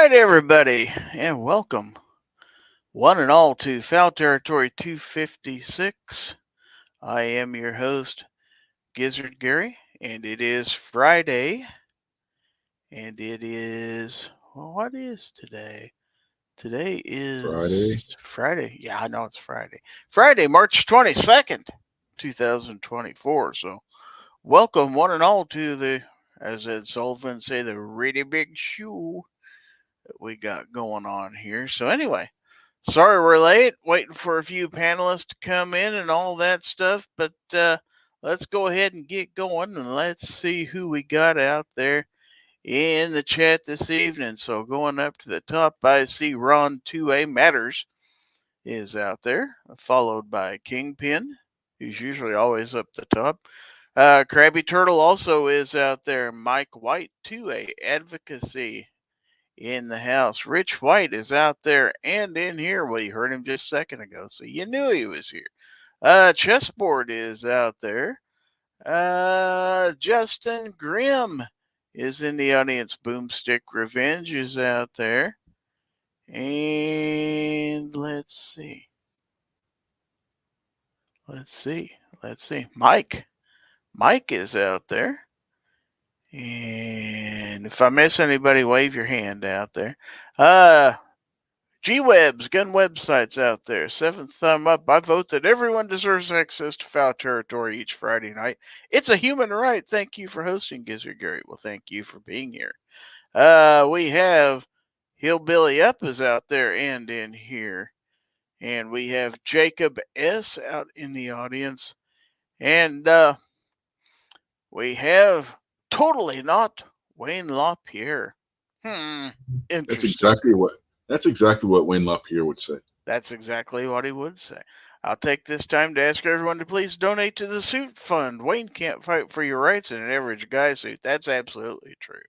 right, everybody, and welcome one and all to Fowl Territory 256. I am your host, Gizzard Gary, and it is Friday, and it is, well, what is today? Today Friday. is Friday. Yeah, I know it's Friday. Friday, March 22nd, 2024. So, welcome one and all to as Ed Sullivan say, the really big show that we got going on here. So, anyway. Sorry we're late, waiting for a few panelists to come in and all that stuff, but let's go ahead and get going and let's see who we got out there in the chat this evening. So going up to the top, I see Ron 2A Matters is out there, followed by Kingpin, who's usually always up the top. Krabby Turtle also is out there. Mike White 2A Advocacy in the house. Rich White is out there and in here. Well, you heard him just a second ago, so you knew he was here. Chessboard is out there. Justin Grimm is in the audience. Boomstick Revenge is out there. And let's see. Mike is out there. And if I miss anybody, wave your hand out there. G-Webs, gun websites out there. Seventh thumb up. I vote that everyone deserves access to Fowl Territory each Friday night. It's a human right. Thank you for hosting, Gizzard Gary. Well, thank you for being here. We have Hillbilly Up is out there and in here. And we have Jacob S. out in the audience. And we have Totally Not Wayne LaPierre. That's Interesting. exactly what Wayne LaPierre would say. That's exactly what he would say. I'll take this time to ask everyone to please donate to the suit fund. Wayne can't fight for your rights in an average guy suit. That's absolutely true.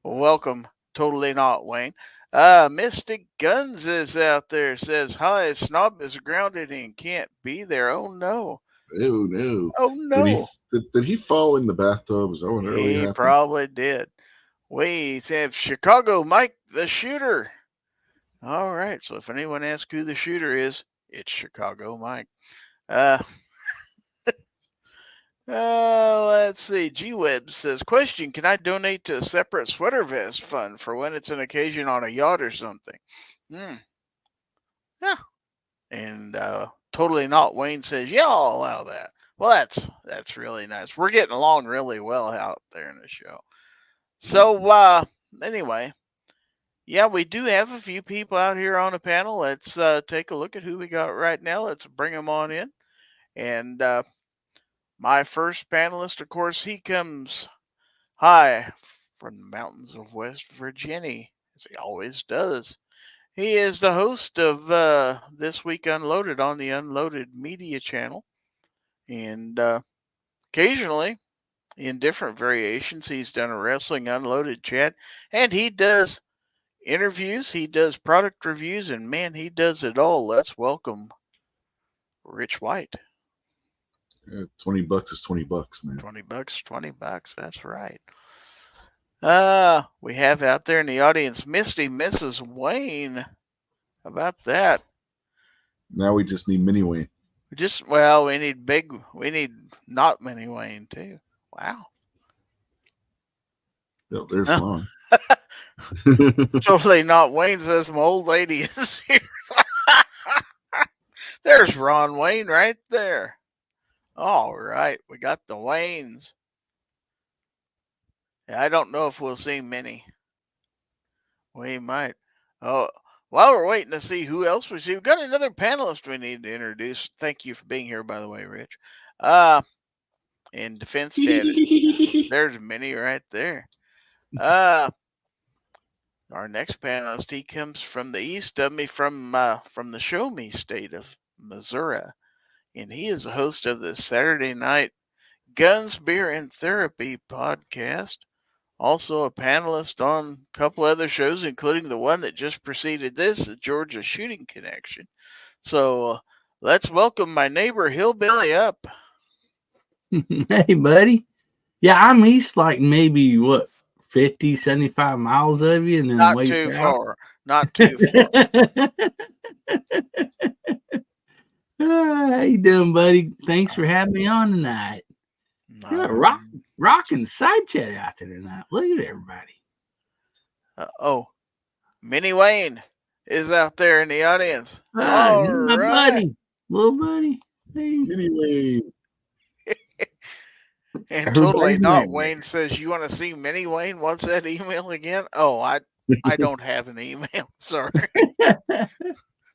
Welcome. Totally not, Wayne. Mystic Guns is out there. Says, hi, Snob is grounded and can't be there. Oh, no. Oh, no. Oh, no. Did he fall in the bathtub? Is that what earlier happened? He probably did. We have Chicago Mike the Shooter. All right. So if anyone asks who the shooter is, it's Chicago Mike. Let's see. G-Web says, question, can I donate to a separate sweater vest fund for when it's an occasion on a yacht or something? Yeah. And Totally Not Wayne says, yeah, I'll allow that. Well, that's really nice. We're getting along really well out there in the show. So, anyway, yeah, we do have a few people out here on the panel. Let's take a look at who we got right now. Let's bring them on in. And my first panelist, of course, he comes high from the mountains of West Virginia, as he always does. He is the host of This Week Unloaded on the Unloaded Media channel. And occasionally, in different variations, he's done a Wrestling Unloaded chat. And he does interviews, he does product reviews, and man, he does it all. Let's welcome Rich White. Yeah, $20 is $20, man. $20, that's right. We have out there in the audience Misty Mrs. Wayne. How about that? Now we just need Mini Wayne. We need not Mini Wayne too. Wow. Oh, there's Ron. Totally Not Wayne says my old lady is here. There's Ron Wayne right there. All right, we got the Waynes. Yeah, I don't know if we'll see Minnie. We might. Oh, while we're waiting to see who else we see, we've got another panelist we need to introduce. Thank you for being here, by the way, Rich. In defense status, there's Minnie right there. Our next panelist, he comes from the east of me, from the Show Me state of Missouri, and he is the host of the Saturday night Guns, Beer, and Therapy podcast. Also a panelist on a couple other shows, including the one that just preceded this, the Georgia Shooting Connection. So let's welcome my neighbor, Hillbilly Up. Hey, buddy. Yeah, I'm east like maybe, 50, 75 miles of you and then Not waste too out. far. Not too far. How you doing, buddy? Thanks for having me on tonight. Yeah, rocking side chat out there tonight. Look at everybody. Oh, Minnie Wayne is out there in the audience. Ah, All my right. buddy, little buddy. Hey. Anyway, And Everybody's Totally Not name Wayne says, "You want to see Minnie Wayne? What's that email again?" Oh, I don't have an email. Sorry.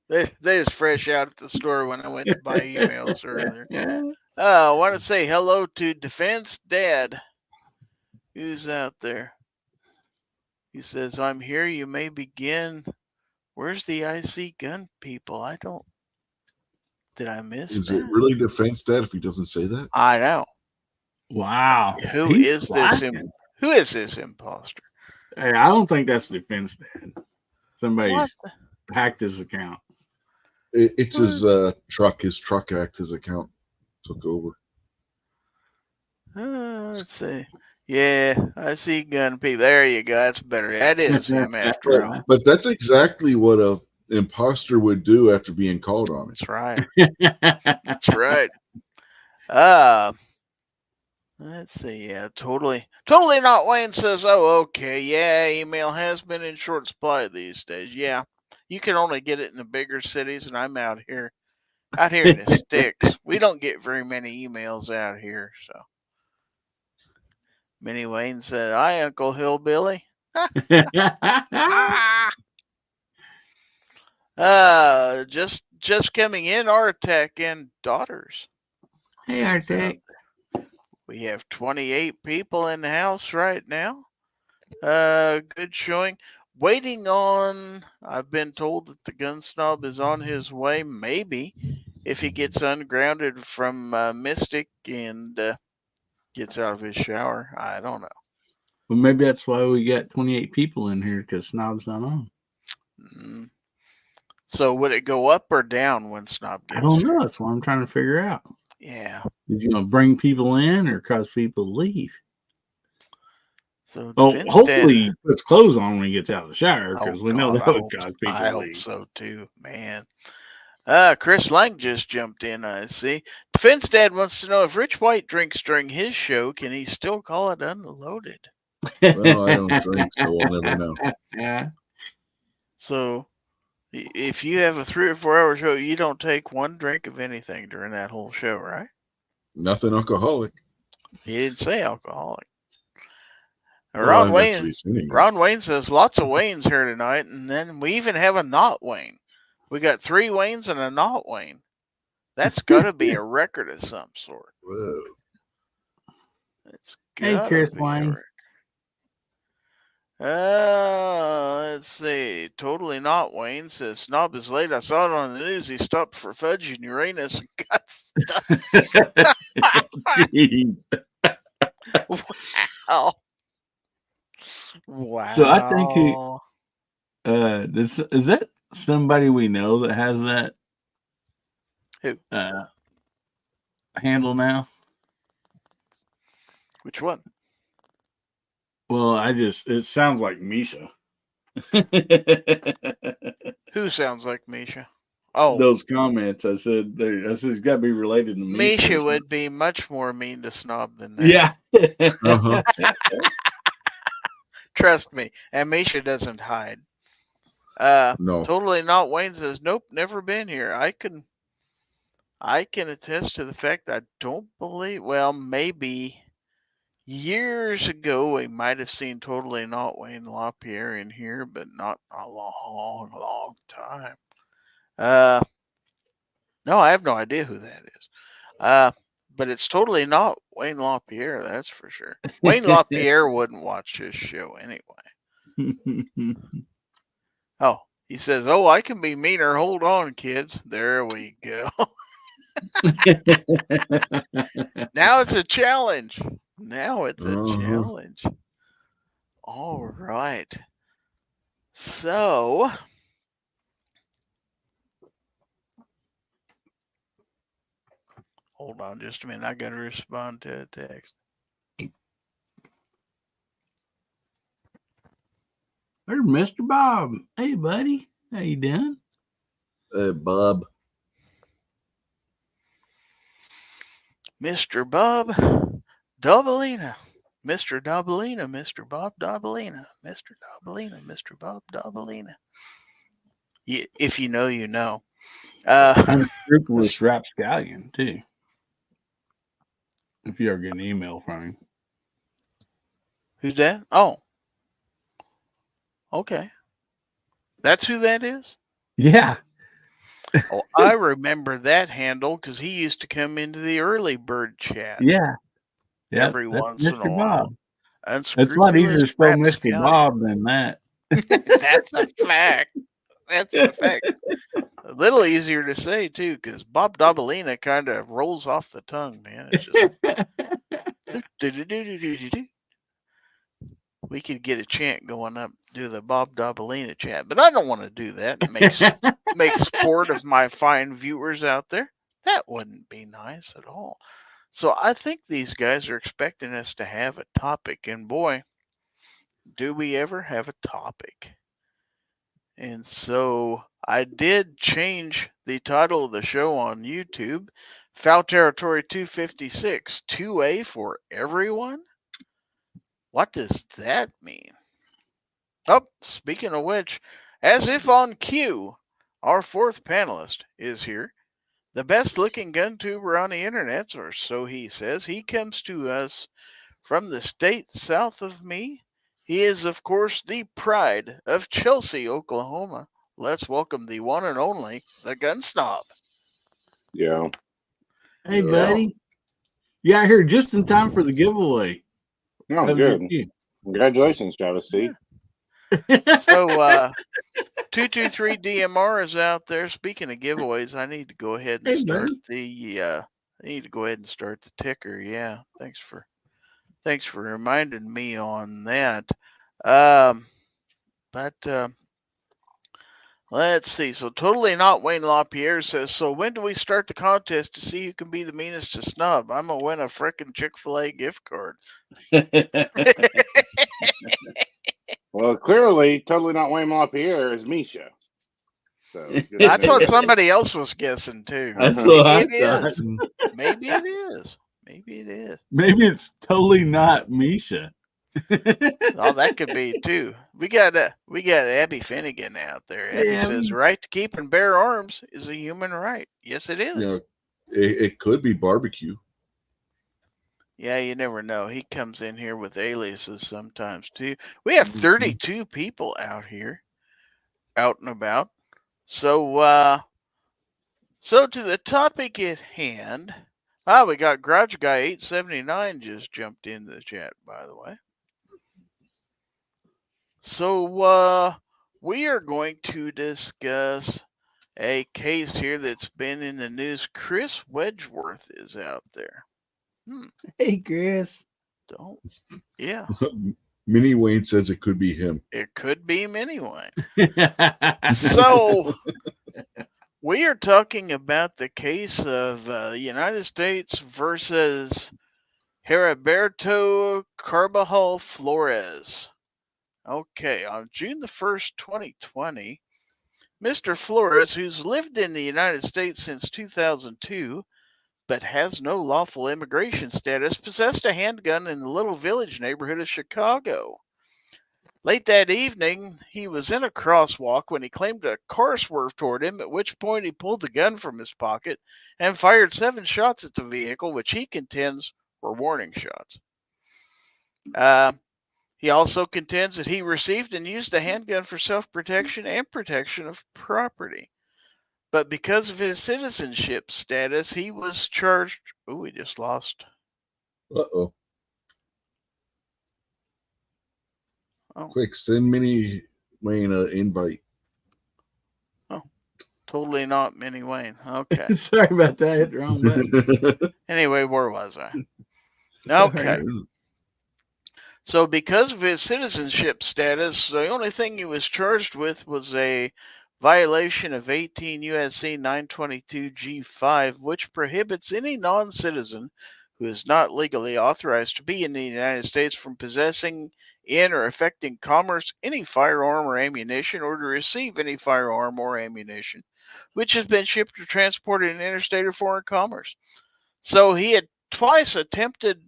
They was fresh out at the store when I went to buy emails earlier. I want to say hello to Defense Dad, who's out there. He says, "I'm here. You may begin." Where's the IC gun people? I don't. Did I miss is that? it really Defense Dad if he doesn't say that? I know. Wow. Who is this imposter? Hey, I don't think that's Defense Dad. Somebody's What? hacked his account. It's his truck. His truck hacked his account. Took over. Let's see. Yeah, I see gun people. There you go. That's better. That is him after all. But that's exactly what a imposter would do after being called on it. That's right. That's right. Let's see. Yeah, totally not. Wayne says, "Oh, okay. Yeah, email has been in short supply these days. Yeah, you can only get it in the bigger cities, and I'm out here in the sticks. We don't get very many emails out here, so." Minnie Wayne said, "Hi, Uncle Hillbilly." Just coming in, Artec and daughters. Hey, Artec. We have 28 people in the house right now. Good showing. Waiting on, I've been told that the gun snob is on his way, maybe, if he gets ungrounded from Mystic and gets out of his shower. I don't know. Well, maybe that's why we got 28 people in here, because Snob's not on. So would it go up or down when Snob gets I don't here? know. That's what I'm trying to figure out. Yeah. Is you bring people in or cause people to leave? So hopefully he puts clothes on when he gets out of the shower, because we know that would cause people to leave. I hope so too, man. Chris Lang just jumped in, I see. Defense Dad wants to know if Rich White drinks during his show, can he still call it unloaded? Well, I don't drink, so we'll never know. So, if you have a 3 or 4 hour show, you don't take one drink of anything during that whole show, right? Nothing alcoholic. He didn't say alcoholic. Well, Ron Wayne says lots of Waynes here tonight, and then we even have a not Wayne. We got 3 Waynes and a not Wayne. That's got to be a record of some sort. Whoa. It's hey, Chris Lang. Let's see. Totally Not Wayne says Snob is late. I saw it on the news. He stopped for fudge in Uranus and got stuck. Wow. So I think is that somebody we know that has that handle now? Which one? Well, it sounds like Misha. Who sounds like Misha? Oh, those comments. I said it's got to be related to Misha. Misha would be much more mean to Snob than that. Yeah. Trust me. And Misha doesn't hide. No. Totally Not Wayne says, nope, never been here. I can attest to the fact that I don't believe, well, maybe years ago we might have seen Totally Not Wayne LaPierre in here, but not a long time. No, I have no idea who that is. But it's totally not Wayne LaPierre, that's for sure. Wayne LaPierre wouldn't watch this show anyway. Oh, he says, oh, I can be meaner. Hold on, kids. There we go. Now it's a challenge. Challenge. All right. So, hold on just a minute. I got to respond to a text. There's Mr. Bob. Hey, buddy. How you doing? Bob. Mr. Bob Dobalina. Mr. Dobalina, Mr. Bob Dobalina, Mr. Dobalina, Mr. Bob Dobalina. If you know, you know. Unscrupulous rapscallion, too. If you ever get an email from him. Who's that? Oh. Okay. That's who that is? Yeah. Oh, I remember that handle because he used to come into the early bird chat. Yeah. Every once in a Mr. while. Bob. It's a lot easier to spell Mr. Bob than that. That's a fact. That's a fact. A little easier to say, too, because Bob Dobalina kind of rolls off the tongue, man. It's just... We could get a chant going up, do the Bob Dobalina chant, but I don't want to do that. It makes sport of my fine viewers out there. That wouldn't be nice at all. So I think these guys are expecting us to have a topic, and boy, do we ever have a topic. And so I did change the title of the show on YouTube, Fowl Territory 256, 2A for everyone? What does that mean? Oh, speaking of which, as if on cue, our fourth panelist is here. The best looking gun tuber on the internet, or so he says. He comes to us from the state south of me. He is, of course, the pride of Chelsea, Oklahoma. Let's welcome the one and only, the Gun Snob. Yeah. Hey, buddy. You got here just in time for the giveaway. Oh, good. Congratulations, Travis T. So, 223 DMR is out there. Speaking of giveaways, I need to go ahead and start the ticker. Yeah, thanks for reminding me on that. Let's see. So, totally not Wayne LaPierre says, so when do we start the contest to see who can be the meanest to snub? I'm going to win a frickin' Chick-fil-A gift card. Well, clearly, totally not Wayne LaPierre is Misha. So that's what somebody else was guessing, too. That's what I thought. Maybe it is. Maybe it is. Maybe it's totally not Misha. Oh, that could be too. We got Abby Finnegan out there. Abby says, right to keep and bear arms is a human right. Yes, it is. Yeah, it could be barbecue. Yeah, you never know. He comes in here with aliases sometimes too. We have 32 people out here, out and about. So, so to the topic at hand. We got Garage Guy 879 just jumped into the chat, by the way. So, we are going to discuss a case here that's been in the news. Chris Wedgeworth is out there. Hey, Chris. Yeah. Mini Wayne says it could be him. It could be Mini Wayne. So, we are talking about the case of the United States versus Heriberto Carbajal Flores. Okay, on June the 1st, 2020, Mr. Flores, who's lived in the United States since 2002, but has no lawful immigration status, possessed a handgun in the Little Village neighborhood of Chicago. Late that evening, he was in a crosswalk when he claimed a car swerved toward him, at which point he pulled the gun from his pocket and fired 7 shots at the vehicle, which he contends were warning shots. He also contends that he received and used the handgun for self-protection and protection of property. But because of his citizenship status, he was charged. Oh, we just lost. Uh-oh. Oh. Quick, send Mini Wayne an invite. Oh, totally not Mini Wayne. Okay. Sorry about that. I hit the wrong button. Anyway, where was I? Okay. So because of his citizenship status, the only thing he was charged with was a violation of 18 U.S.C. 922 G5, which prohibits any non-citizen who is not legally authorized to be in the United States from possessing in or affecting commerce any firearm or ammunition, or to receive any firearm or ammunition which has been shipped or transported in interstate or foreign commerce. So he had twice attempted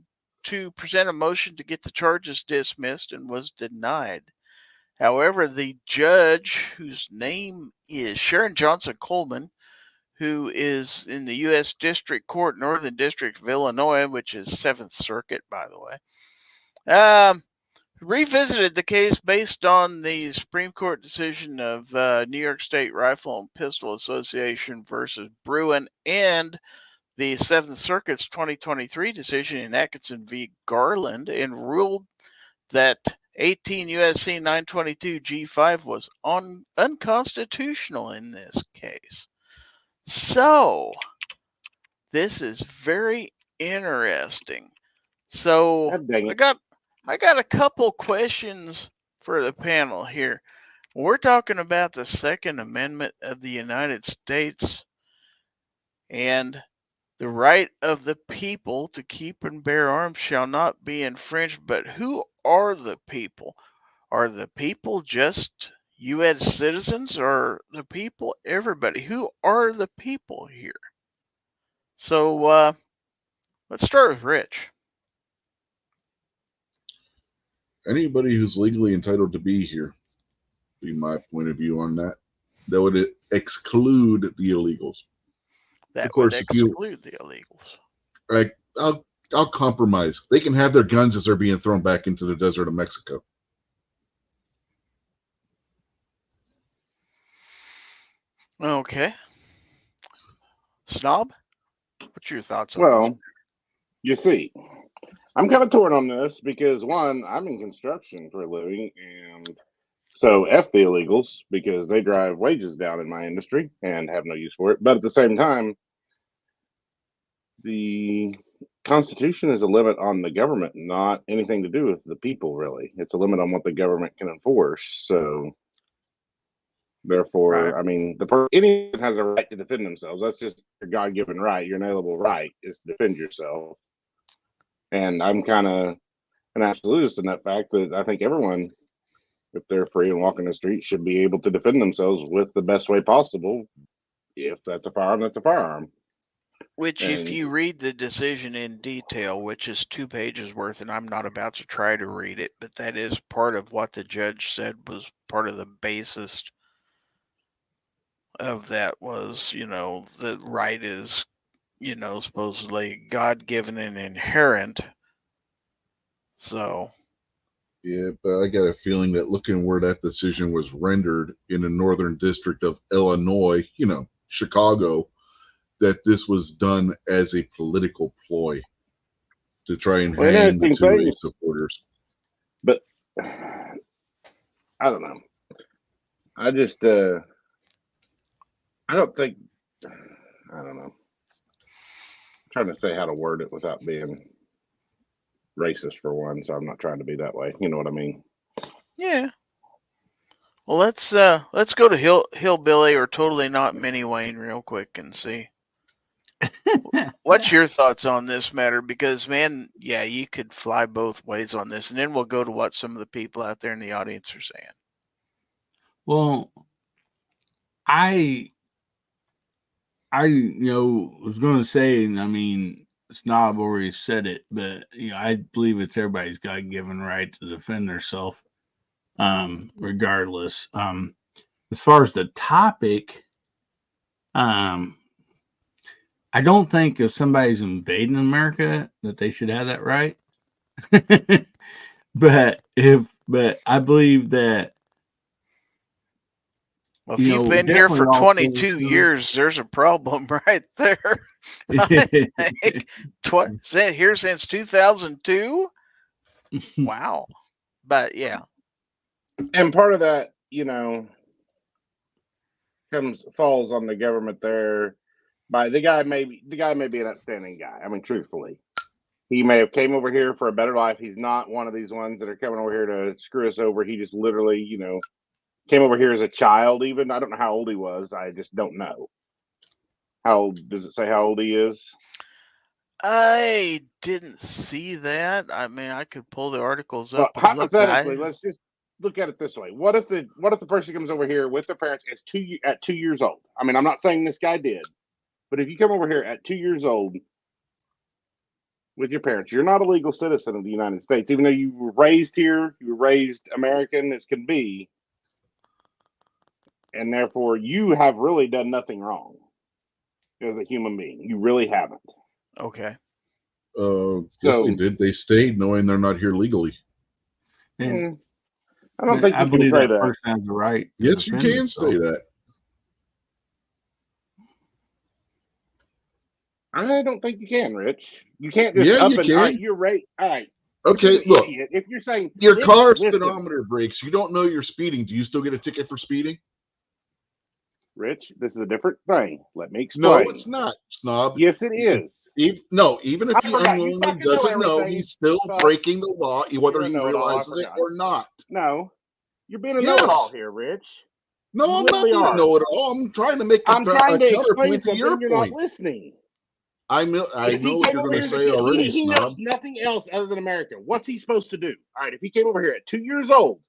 to present a motion to get the charges dismissed and was denied. However, the judge, whose name is Sharon Johnson Coleman, who is in the U.S. District Court, Northern District of Illinois, which is 7th Circuit, by the way, revisited the case based on the Supreme Court decision of New York State Rifle and Pistol Association versus Bruin and the 7th Circuit's 2023 decision in Atkinson v. Garland, and ruled that 18 U.S.C. 922 G5 was unconstitutional in this case. So, this is very interesting. So, I got a couple questions for the panel here. We're talking about the Second Amendment of the United States and the right of the people to keep and bear arms shall not be infringed. But who are the people? Are the people just U.S. citizens, or the people everybody? Who are the people here? So let's start with Rich. Anybody who's legally entitled to be here, be my point of view on that. That would exclude the illegals. That of course, would exclude the illegals. Like, I'll compromise. They can have their guns as they're being thrown back into the desert of Mexico. Okay. Snob, what's your thoughts on Well, you see, I'm kind of torn on this because, one, I'm in construction for a living, and so F the illegals because they drive wages down in my industry and have no use for it. But at the same time, the Constitution is a limit on the government, not anything to do with the people, really. It's a limit on what the government can enforce. So, therefore, Right. I mean, anyone has a right to defend themselves. That's just your God-given right. Your inalienable right is to defend yourself. And I'm kind of an absolutist in that fact that I think everyone, if they're free and walking the street, should be able to defend themselves with the best way possible. If that's a firearm, that's a firearm. Which, if you read the decision in detail, which is 2 pages worth, and I'm not about to try to read it, but that is part of what the judge said was part of the basis of that was, the right is, supposedly God-given and inherent. So. Yeah, but I got a feeling that looking where that decision was rendered in the Northern District of Illinois, Chicago, that this was done as a political ploy to try and hang the two supporters. But I don't know. I just, I don't think, I don't know. I'm trying to say how to word it without being racist for one, so I'm not trying to be that way. You know what I mean? Yeah. Well, let's go to Hillbilly or Totally Not Mini Wayne real quick and see. What's your thoughts on this matter? Because, man, yeah, you could fly both ways on this, and then we'll go to what some of the people out there in the audience are saying. Well, I was going to say, and I mean, Snob already said it, but I believe it's everybody's God-given right to defend themselves, regardless. As far as the topic, I don't think if somebody's invading America that they should have that right. but I believe that. Well, if you've been here for 22 years, there's a problem right there. I think here since 2002. Wow. But yeah. And part of that, falls on the government there. By the guy may be an upstanding guy. I mean, truthfully, he may have came over here for a better life. He's not one of these ones that are coming over here to screw us over. He just literally, came over here as a child. Even I don't know how old he was. I just don't know. How old does it say how old he is? I didn't see that. I mean, I could pull the articles Well, up and look. hypothetically, let's just look at it this way. What if the person comes over here with their parents at 2 years old? I mean, I'm not saying this guy did, but if you come over here at 2 years old with your parents, you're not a legal citizen of the United States, even though you were raised here, you were raised American as can be, and therefore you have really done nothing wrong as a human being. You really haven't. Okay. Yes, they did. They stayed knowing they're not here legally. And I don't think I you can believe say that that. person has the right. to Yes, you defend can himself. say that. I don't think you can, Rich. You can't just Yeah, up you and can. all right, you're right. All right. Okay, You're an look. idiot. If you're saying Your car's listen, speedometer breaks. You don't know you're speeding. Do you still get a ticket for speeding? Rich, this is a different thing. Let me explain. No, it's not, snob. Yes, it is. Even if I he forgot. You unwillingly fucking know doesn't know, everything. he's still Fuck. breaking the law, whether You're a he know-it-all, I realizes it forgot. or not. No, you're being a Yes. know-it-all here, Rich. No, You I'm not literally being are. a know-it-all. I'm trying to make a I'm trying to explain counterpoint to your something. You're not point. listening. I know If he what came you're over going to here, say already, he knows snob. nothing else other than America. What's he supposed to do? All right, if he came over here at 2 years old,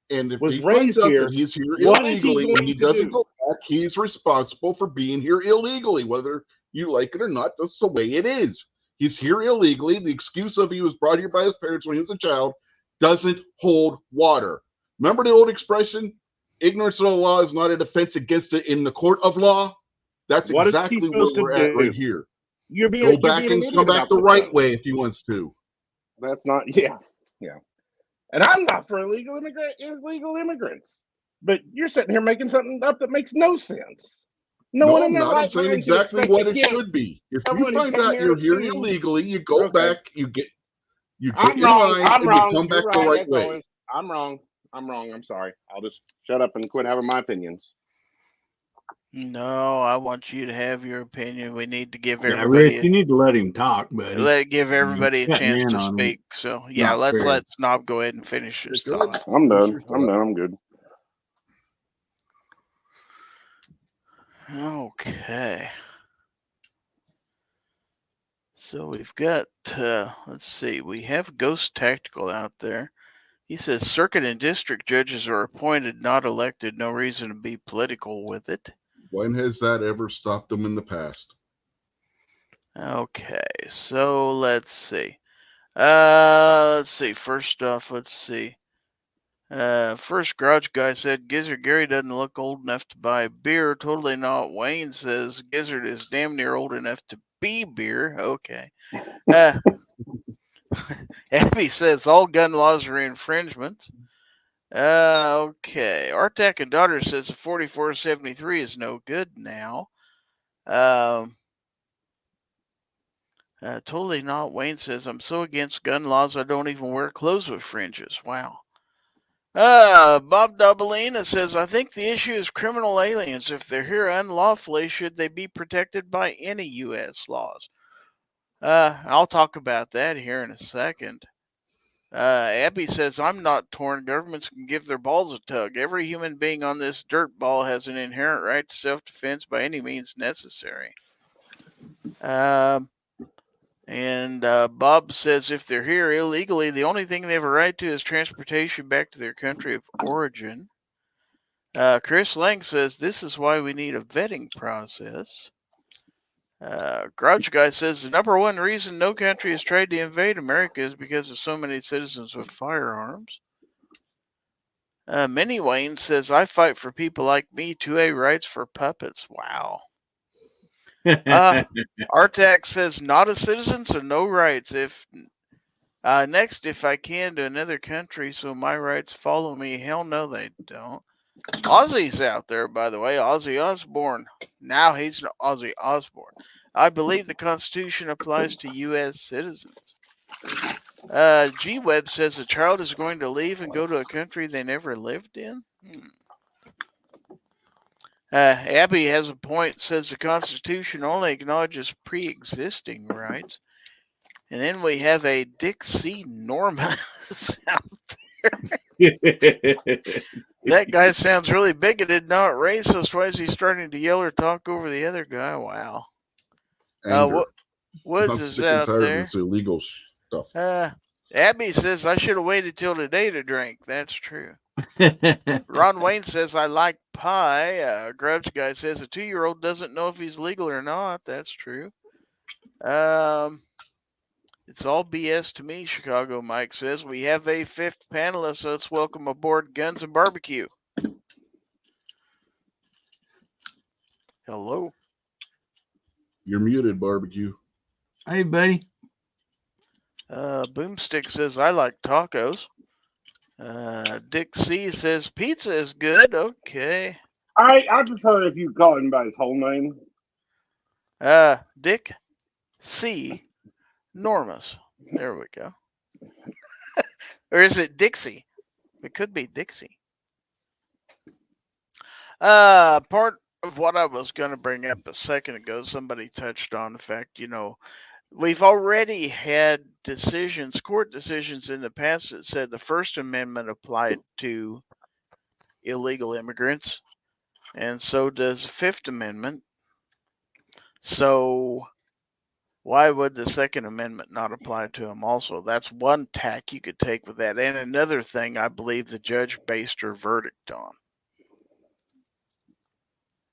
And if was he finds raised out here, that he's here what is he illegally and going he to doesn't do? go back, he's responsible for being here illegally, whether you like it or not. That's the way it is. He's here illegally. The excuse of he was brought here by his parents when he was a child doesn't hold water. Remember the old expression, ignorance of the law is not a defense against it in the court of law? That's What is he exactly where supposed to we're at do? right here. You're being Go back an and idiot come back about the this, right though. way if he wants to. That's not, yeah. And I'm not for illegal immigrants. But you're sitting here making something up that makes no sense. No one I'm in their not. I'm right saying mind can exactly expect what a it kid- should be. If you someone who find came out here you're here to- illegally, you go Okay. back, you get I'm your wrong. line, I'm and wrong. you come You're back the right, right as way. always. I'm wrong. I'm sorry. I'll just shut up and quit having my opinions. No, I want you to have your opinion. We need to give Yeah, everybody Rick, you need to let him talk, buddy. give everybody a Cutting chance in to on him. speak. So yeah, Not let's fair. let Snob go ahead and finish his Go ahead. thought. I'm Finish done. your I'm thought. done. I'm good. Okay. So we've got let's see, we have Ghost Tactical out there. He says circuit and district judges are appointed, not elected. No reason to be political with it. When has that ever stopped them in the past? Okay, so let's see. First off, let's see. First garage guy said Gizzard Gary doesn't look old enough to buy beer. Totally not. Wayne says Gizzard is damn near old enough to be beer. Okay. Abby says all gun laws are infringement. Okay. Artak and daughter says a 4473 is no good now. Totally not. Wayne says I'm so against gun laws I don't even wear clothes with fringes. Wow. Bob Doubleina says I think the issue is criminal aliens. If they're here unlawfully, should they be protected by any U.S. laws? I'll talk about that here in a second. Abby says, I'm not torn. Governments can give their balls a tug. Every human being on this dirt ball has an inherent right to self-defense by any means necessary. And Bob says, if they're here illegally, the only thing they have a right to is transportation back to their country of origin. Chris Lang says, this is why we need a vetting process. Grouch Guy says the number one reason no country has tried to invade America is because of so many citizens with firearms. Minnie Wayne says I fight for people like me. 2A rights for puppets. Wow. Artak says not a citizen, so no rights. Next, if I can to another country, so my rights follow me. Hell no, they don't. Ozzy's out there, by the way. Ozzy Osbourne. Now he's Ozzy Osbourne. I believe the Constitution applies to U.S. citizens. G-Web says a child is going to leave and go to a country they never lived in. Abby has a point, says the Constitution only acknowledges pre-existing rights. And then we have a Dick C. Norman out there. That guy sounds really bigoted, not racist. Why is he starting to yell or talk over the other guy? Wow. Woods I'm is sick and out tired of there. this illegal stuff. Abby says I should have waited till today to drink. That's true. Ron Wayne says I like pie. Grudge Guy says a 2-year-old doesn't know if he's legal or not. That's true. It's all BS to me, Chicago Mike says. We have a 5th panelist, so let's welcome aboard Guns and Barbecue. Hello. You're muted, Barbecue. Hey, buddy. Boomstick says I like tacos. Dick C says pizza is good. Okay. I prefer if you call him by his whole name. Dick C Normus. There we go. Or is it Dixie? It could be Dixie. Part of what I was going to bring up a second ago, somebody touched on the fact, we've already had court decisions in the past that said the First Amendment applied to illegal immigrants, and so does the Fifth Amendment. So why would the Second Amendment not apply to them also? That's one tack you could take with that. And another thing I believe the judge based her verdict on.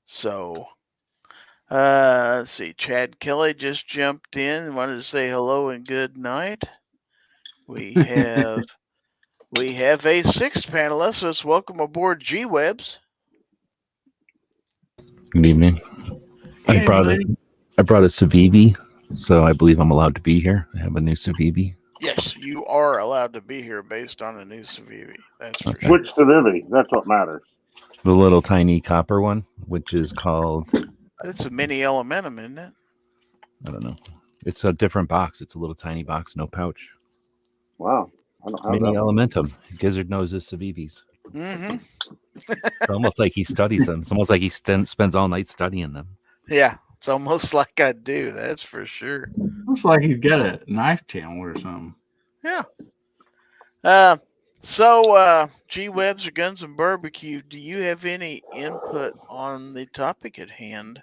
So, let's see. Chad Kelly just jumped in and wanted to say hello and good night. We have a 6th panelist. Let's welcome aboard G-Webs. Good evening. Hey, I brought a Civivi, so I believe I'm allowed to be here. I have a new Civivi. Yes, you are allowed to be here based on a new Civivi. That's for sure. Which Civivi? That's what matters. The little tiny copper one, which is called... It's a mini Elementum, isn't it? I don't know. It's a different box. It's a little tiny box, no pouch. Wow. I don't have Mini that. Elementum. Gizzard knows his Civivis. Mm-hmm. It's almost like he studies them. It's almost like he spends all night studying them. Yeah, it's almost like I do. That's for sure. Looks like he's got a knife channel or something. Yeah. So, G-Webs or Guns and Barbecue, do you have any input on the topic at hand?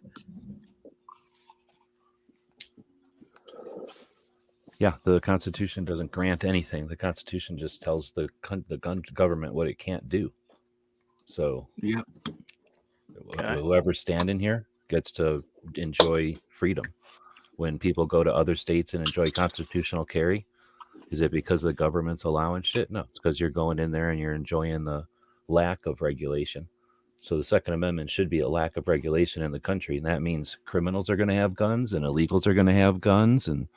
Yeah, the Constitution doesn't grant anything. The Constitution just tells the gun government what it can't do. So, Yep. Whoever's standing here gets to enjoy freedom. When people go to other states and enjoy constitutional carry, is it because the government's allowing shit? No, it's because you're going in there and you're enjoying the lack of regulation. So the Second Amendment should be a lack of regulation in the country. And that means criminals are going to have guns and illegals are going to have guns and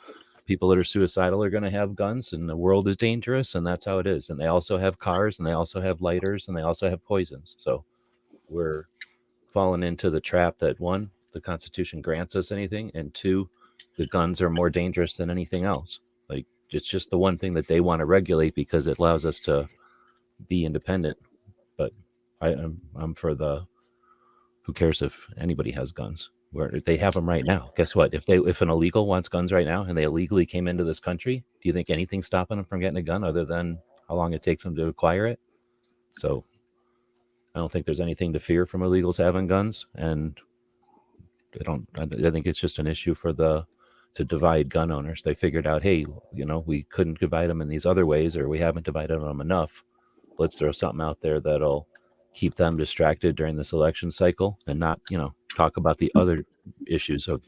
people that are suicidal are going to have guns and the world is dangerous. And that's how it is. And they also have cars and they also have lighters and they also have poisons. So we're falling into the trap that 1, the Constitution grants us anything, and 2, the guns are more dangerous than anything else. Like, it's just the one thing that they want to regulate because it allows us to be independent. But I'm for the, who cares if anybody has guns? Where they have them right now. Guess what? If an illegal wants guns right now and they illegally came into this country, do you think anything's stopping them from getting a gun other than how long it takes them to acquire it? So I don't think there's anything to fear from illegals having guns, and I think it's just an issue to divide gun owners. They figured out, hey, we couldn't divide them in these other ways, or we haven't divided them enough. Let's throw something out there that'll keep them distracted during this election cycle and not, talk about the other issues of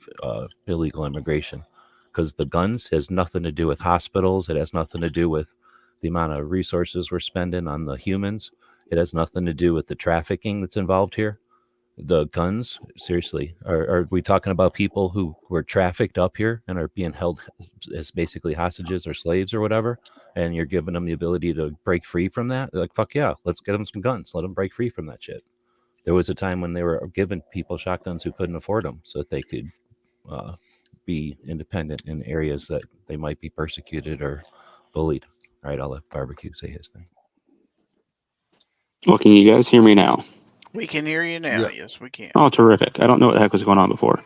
illegal immigration. Because the guns has nothing to do with hospitals. It has nothing to do with the amount of resources we're spending on the humans. It has nothing to do with the trafficking that's involved here. The guns, seriously, are we talking about people who were trafficked up here and are being held as basically hostages or slaves or whatever, and you're giving them the ability to break free from that? They're like, fuck yeah, let's get them some guns. Let them break free from that shit. There was a time when they were giving people shotguns who couldn't afford them so that they could be independent in areas that they might be persecuted or bullied. All right, I'll let Barbecue say his thing. Well, can you guys hear me now? We can hear you now. Yeah. Yes, we can. Oh, terrific. I don't know what the heck was going on before.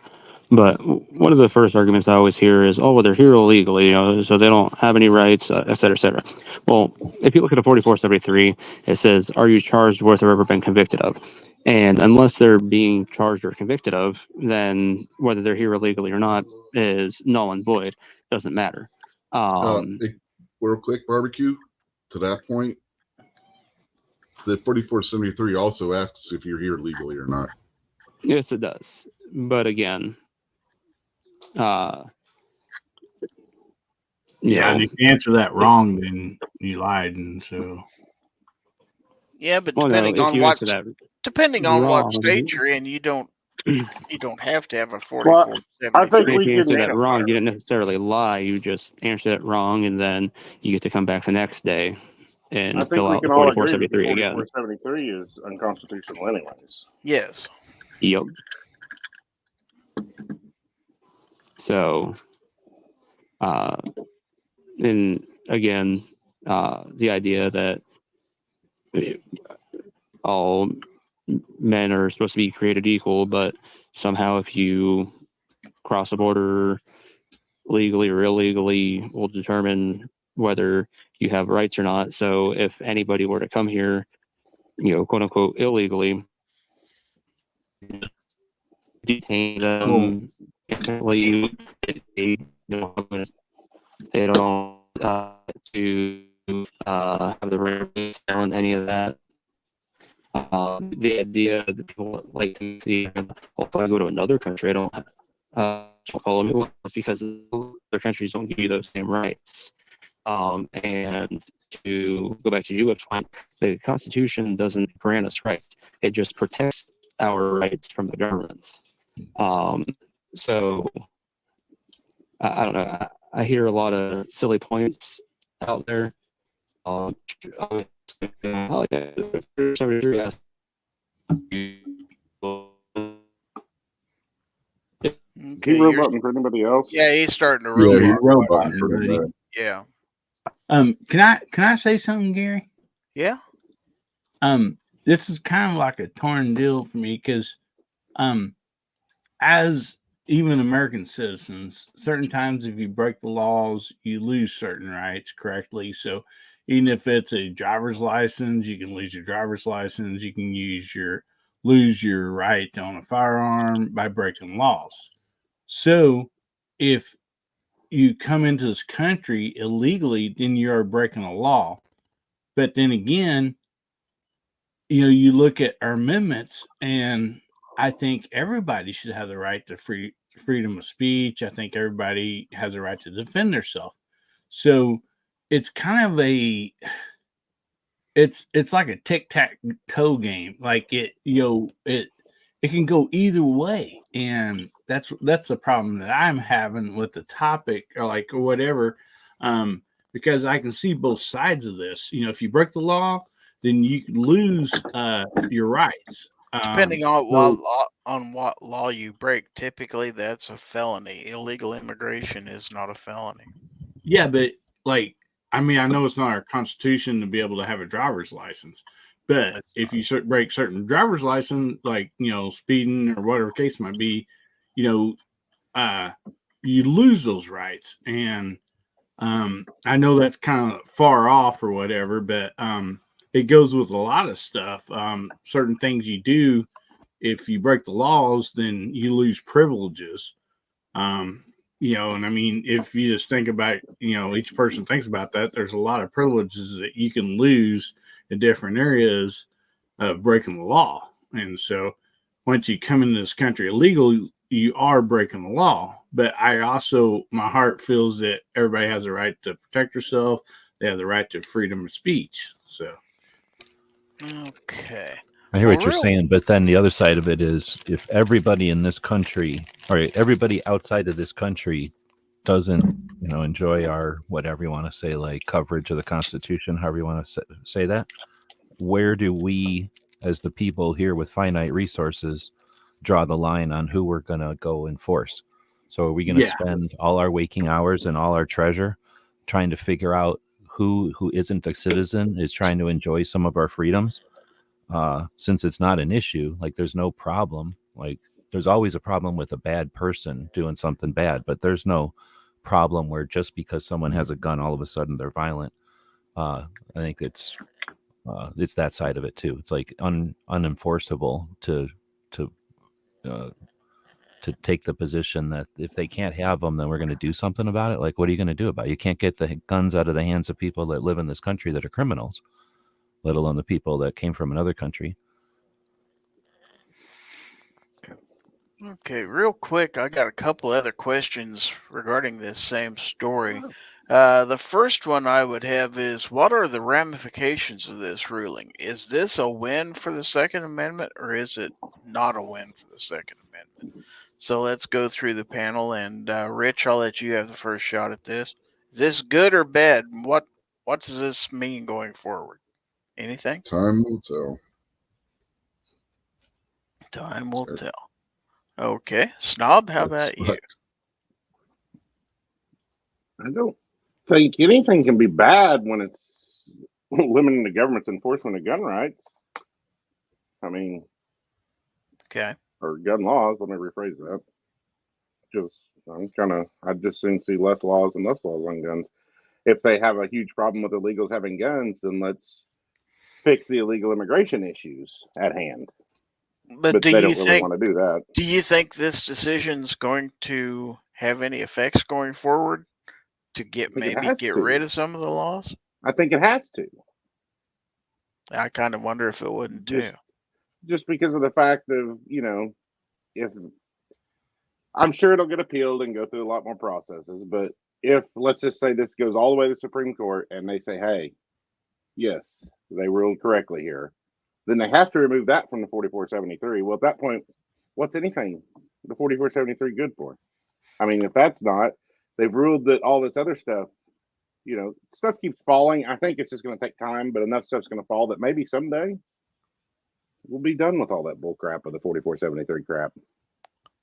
But one of the first arguments I always hear is, oh, well, they're here illegally, so they don't have any rights, et cetera, et cetera. Well, if you look at a 4473, it says, are you charged with or ever been convicted of? And unless they're being charged or convicted of, then whether they're here illegally or not is null and void. Doesn't matter. Real quick, barbecue. To that point, the 4473 also asks if you're here legally or not. Yes, it does. But again, yeah, and if you answer that wrong, then you lied, and so. Yeah, but well, depending no, on what state you're in, you don't have to have a 4473. I think if you answer that wrong, you didn't necessarily lie. You just answered it wrong, and then you get to come back the next day and fill out the 4473 again. 4473 is unconstitutional, anyways. Yes. Yep. So, and again, the idea that all men are supposed to be created equal, but somehow if you cross the border legally or illegally will determine whether you have rights or not. So if anybody were to come here, quote unquote, illegally, detain them, they don't to have the right on any of that. The idea that people like to see, if I go to another country, I don't follow me. Well, it's because other countries don't give you those same rights. And to go back to U.S. point, the Constitution doesn't grant us rights; it just protects our rights from the governments. So I don't know. I hear a lot of silly points out there. He wrote button for anybody else? Yeah, he's starting to roll. Yeah. Can I say something, Gary? Yeah. This is kind of like a torn deal for me because, as even American citizens, certain times if you break the laws, you lose certain rights correctly. So even if it's a driver's license, you can lose your driver's license. You can lose your right to own a firearm by breaking laws. So if you come into this country illegally, then you are breaking a law. But then again, you look at our amendments, and I think everybody should have the right to freedom of speech. I think everybody has a right to defend themselves. So it's kind of it's like a tic-tac-toe game. Like it can go either way, and that's the problem that I'm having with the topic or whatever, because I can see both sides of this. If you break the law, then you can lose your rights. Depending on what law you break, typically that's a felony. Illegal immigration is not a felony. Yeah, but I know it's not our Constitution to be able to have a driver's license, but if you break certain driver's license, speeding or whatever case might be, you lose those rights. And I know that's kind of far off or whatever, but it goes with a lot of stuff. Certain things you do, if you break the laws, then you lose privileges. And if you just think about, each person thinks about that, there's a lot of privileges that you can lose in different areas of breaking the law. And so once you come into this country illegal, you are breaking the law. But my heart feels that everybody has a right to protect yourself. They have the right to freedom of speech. So. Okay. I hear what you're saying, but then the other side of it is if everybody in this country, or everybody outside of this country doesn't, enjoy our, whatever you want to say, like coverage of the Constitution, however you want to say that, where do we, as the people here with finite resources, draw the line on who we're going to go enforce? So are we going to spend all our waking hours and all our treasure trying to figure out who isn't a citizen is trying to enjoy some of our freedoms? Since it's not an issue, there's no problem. There's always a problem with a bad person doing something bad, but there's no problem where just because someone has a gun, all of a sudden they're violent. I think it's it's that side of it too. It's like unenforceable to take the position that if they can't have them, then we're going to do something about it. Like, what are you going to do about it? You can't get the guns out of the hands of people that live in this country that are criminals, let alone the people that came from another country. Okay, real quick, I got a couple other questions regarding this same story. The first one I would have is, what are the ramifications of this ruling? Is this a win for the Second Amendment, or is it not a win for the Second Amendment? So let's go through the panel, and Rich, I'll let you have the first shot at this. Is this good or bad? What does this mean going forward? Anything? Time will tell. Time will tell. Okay, Snob, how about you? I don't think anything can be bad when it's limiting the government's enforcement of gun rights. I mean, okay, or gun laws. Let me rephrase that. I just soon see less laws and less laws on guns. If they have a huge problem with illegals having guns, then let's fix the illegal immigration issues at hand. But do they you don't really think want to do that? Do you think this decision's going to have any effects going forward to get rid of some of the laws? I think it has to. I kind of wonder if it wouldn't too. Just because of the fact of, if I'm sure it'll get appealed and go through a lot more processes, but if, let's just say this goes all the way to the Supreme Court and they say, hey, yes, they ruled correctly here, then they have to remove that from the 4473. Well, at that point, what's anything the 4473 good for? I mean, if that's not, they've ruled that all this other stuff, stuff keeps falling. I think it's just going to take time, but enough stuff's going to fall that maybe someday we'll be done with all that bull crap of the 4473 crap.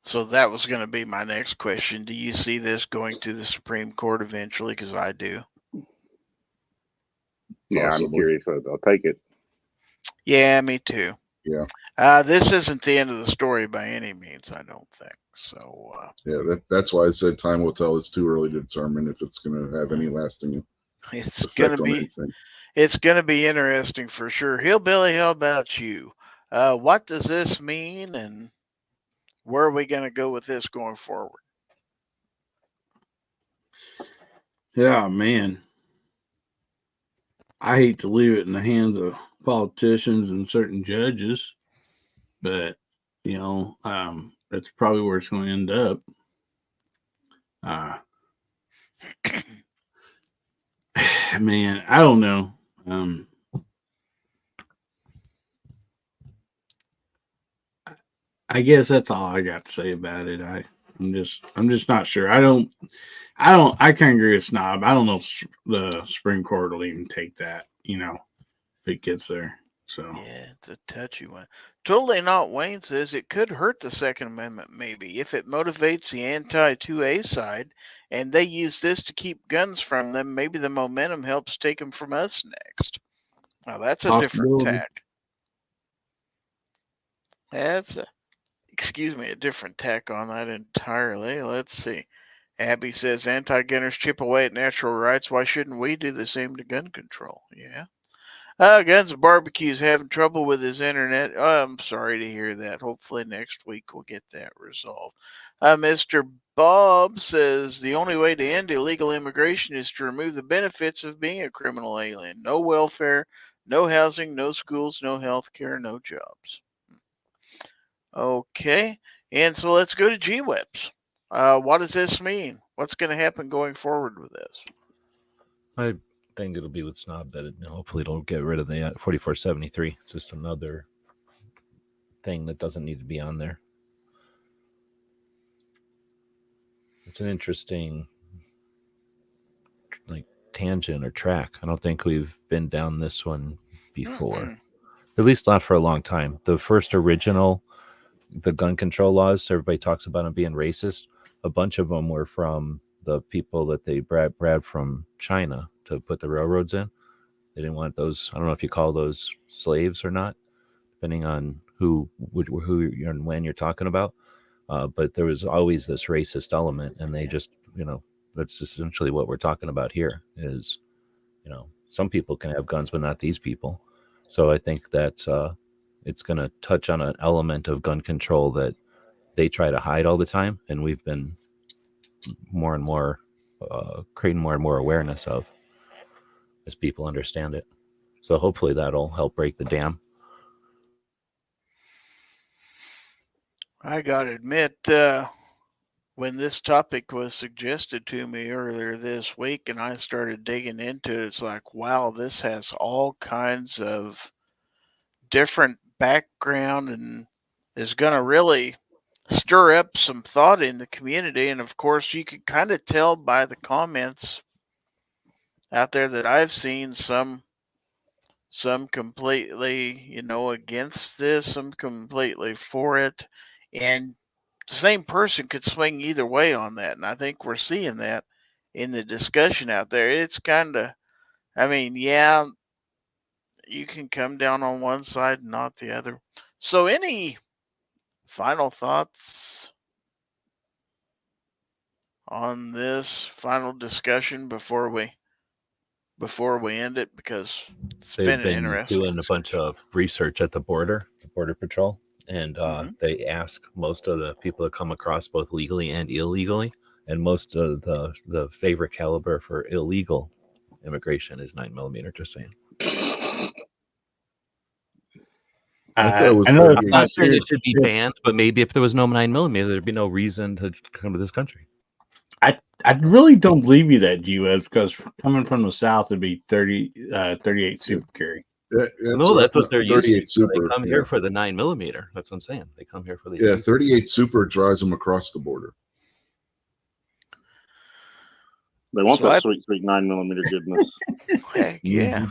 So that was going to be my next question. Do you see this going to the Supreme Court eventually? Because I do. Yeah, possibly. I'm curious whether they'll take it. Yeah, me too. Yeah. This isn't the end of the story by any means, I don't think. So. That's why I said time will tell. It's too early to determine if it's going to have any lasting It's going to be. Anything. It's going to be interesting for sure. Hillbilly, how about you? What does this mean, and where are we going to go with this going forward? Yeah, man. I hate to leave it in the hands of politicians and certain judges, but that's probably where it's going to end up. Man, I don't know. I guess that's all I got to say about it. I'm just not sure. I can't agree with Snob. I don't know if the Supreme Court will even take that, if it gets there. So yeah, it's a touchy one. Totally Not Wayne says it could hurt the Second Amendment maybe if it motivates the anti-2A side and they use this to keep guns from them. Maybe the momentum helps take them from us next. Now that's a different tack. That's a different tack on that entirely. Let's see. Abby says anti-gunners chip away at natural rights. Why shouldn't we do the same to gun control? Yeah. Guns and Barbecue's having trouble with his internet. I'm sorry to hear that. Hopefully next week we'll get that resolved. Mr. Bob says the only way to end illegal immigration is to remove the benefits of being a criminal alien. No welfare, no housing, no schools, no health care, no jobs. Okay, and so let's go to G-Webs. What does this mean? What's going to happen going forward with this? I think it'll be with Snob that hopefully it'll get rid of the 4473. It's just another thing that doesn't need to be on there. It's an interesting tangent or track. I don't think we've been down this one before. Mm-hmm. At least not for a long time. The first original, the gun control laws, everybody talks about them being racist. A bunch of them were from the people that they bred from China to put the railroads in. They didn't want those. I don't know if you call those slaves or not, depending on who and when you're talking about. But there was always this racist element, and they just, that's essentially what we're talking about here is, some people can have guns, but not these people. So I think that it's going to touch on an element of gun control that they try to hide all the time, and we've been more and more creating more and more awareness of as people understand it. So hopefully that'll help break the dam. I gotta admit, when this topic was suggested to me earlier this week and I started digging into it, it's like, wow, this has all kinds of different background and is going to really stir up some thought in the community. And of course, you could kind of tell by the comments out there that I've seen some completely, against this, some completely for it. And the same person could swing either way on that. And I think we're seeing that in the discussion out there. It's kind of, yeah, you can come down on one side and not the other. So, any final thoughts on this final discussion before we end it? Because it's They've been an been interesting doing a bunch of research at the Border Patrol, and they ask most of the people that come across both legally and illegally, and most of the favorite caliber for illegal immigration is 9mm. Just saying. I know I'm not saying it should be banned, but maybe if there was no 9mm, there'd be no reason to come to this country. I really don't believe you that, G-Webs, because coming from the South, it'd be 38 Super Carry. That's what they're used to. Super, they come here for the 9mm. That's what I'm saying. They come here for the 38 Super drives them across the border. They want that sweet 9mm goodness. Heck yeah.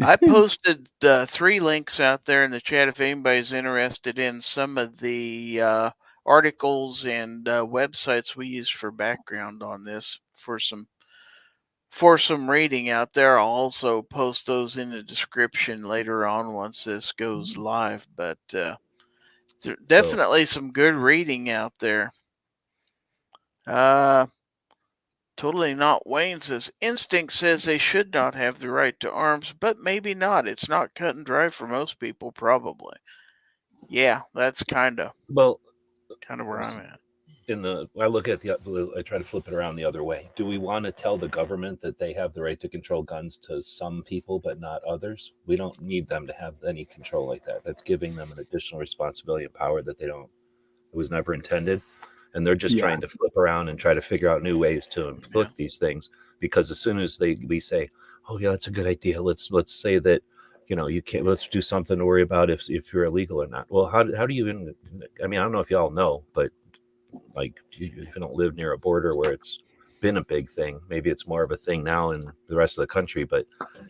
I posted 3 links out there in the chat if anybody's interested in some of the articles and websites we use for background on this for some reading out there. I'll also post those in the description later on once this goes live. But there's definitely some good reading out there. Totally Not Wayne says, instinct says they should not have the right to arms, but maybe not. It's not cut and dry for most people, probably. Yeah, that's kind of where I'm at. I look at I try to flip it around the other way. Do we want to tell the government that they have the right to control guns to some people but not others? We don't need them to have any control like that. That's giving them an additional responsibility and power that it was never intended. And they're just trying to flip around and try to figure out new ways to inflict these things. Because as soon as we say, "Oh yeah, that's a good idea," let's say that you can't. Let's do something to worry about if you're illegal or not. Well, how do you even? I don't know if y'all know, but like if you don't live near a border where it's been a big thing, maybe it's more of a thing now in the rest of the country. But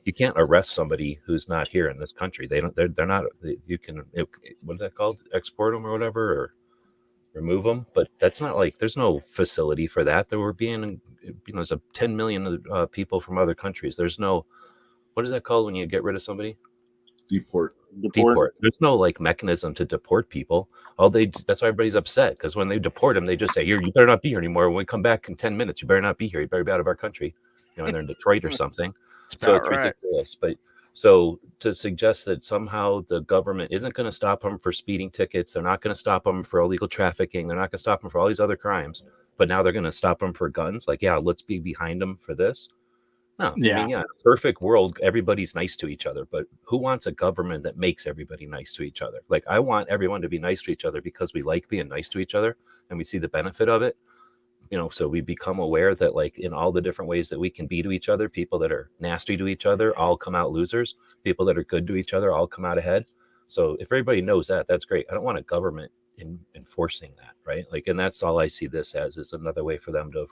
you can't arrest somebody who's not here in this country. They're not. You can what is that called? Export them or whatever, or remove them, but that's not like there's no facility for that. There were being, there's 10 million people from other countries. There's no, what is that called when you get rid of somebody? Deport. There's no like mechanism to deport people. That's why everybody's upset, because when they deport them, they just say, you better not be here anymore. When we come back in 10 minutes, you better not be here. You better be out of our country. And they're in Detroit or something. So it's ridiculous. But so to suggest that somehow the government isn't going to stop them for speeding tickets, they're not going to stop them for illegal trafficking, they're not going to stop them for all these other crimes, but now they're going to stop them for guns. Like, let's be behind them for this. No, perfect world, everybody's nice to each other, but who wants a government that makes everybody nice to each other? Like, I want everyone to be nice to each other because we like being nice to each other and we see the benefit of it. So we become aware that like in all the different ways that we can be to each other, people that are nasty to each other all come out losers. People that are good to each other all come out ahead. So if everybody knows that, that's great. I don't want a government enforcing that, right? Like, and that's all I see this as, is another way for them to have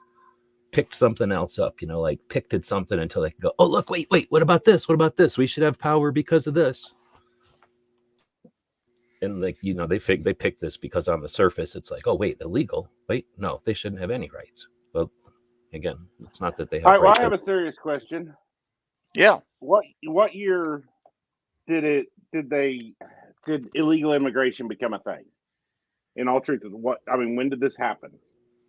picked something else up, like picked at something until they can go, oh, look, wait, what about this? What about this? We should have power because of this. And like, they picked this because on the surface, it's like, oh, wait, illegal. Wait, no, they shouldn't have any rights. Well, again, it's not that they have rights. Well, I have a serious question. Yeah. What year did illegal immigration become a thing? In all truth, when did this happen?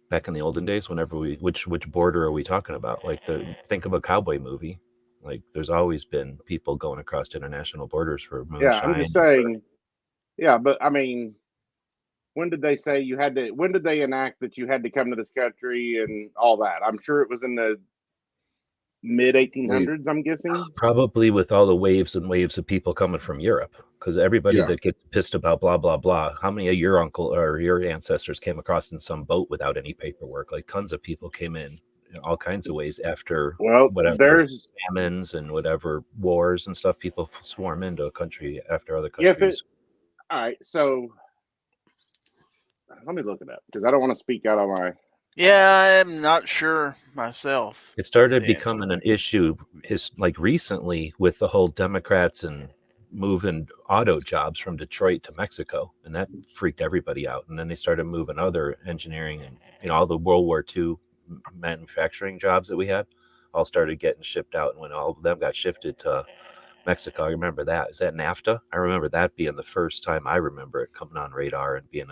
Back in the olden days, whenever which border are we talking about? Like think of a cowboy movie. Like, there's always been people going across international borders for moonshine. Yeah, I'm just saying. Yeah, but I mean, when did they say you had to? When did they enact that you had to come to this country and all that? I'm sure it was in the mid 1800s. I'm guessing. Probably with all the waves and waves of people coming from Europe, because everybody that gets pissed about blah blah blah. How many of your uncle or your ancestors came across in some boat without any paperwork? Like, tons of people came in all kinds of ways after whatever there's famines and whatever wars and stuff. People swarm into a country after other countries. All right, so let me look it up because I don't want to speak out of my. Yeah, I'm not sure myself. It started becoming an issue like recently with the whole Democrats and moving auto jobs from Detroit to Mexico, and that freaked everybody out. And then they started moving other engineering and all the World War II manufacturing jobs that we had all started getting shipped out. And when all of them got shifted to Mexico, I remember that. Is that NAFTA? I remember that being the first time I remember it coming on radar and being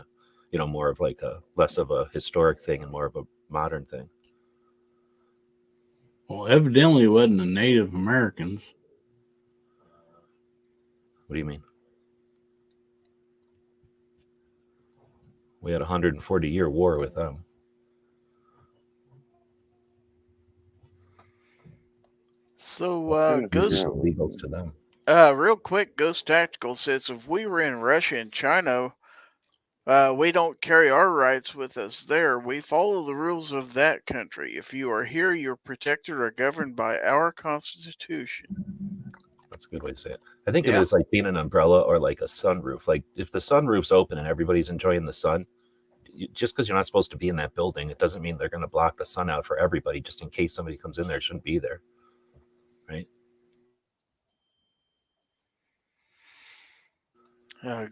more of like a less of a historic thing and more of a modern thing. Well, evidently it wasn't the Native Americans. What do you mean? We had a 140-year war with them. So, Ghost illegals to them. Real quick, Ghost Tactical says if we were in Russia and China, we don't carry our rights with us there. We follow the rules of that country. If you are here, you're protected or governed by our Constitution. That's a good way to say it. I think it was like being an umbrella or like a sunroof. Like, if the sunroof's open and everybody's enjoying the sun, just because you're not supposed to be in that building, it doesn't mean they're going to block the sun out for everybody just in case somebody comes in there shouldn't be there. Right?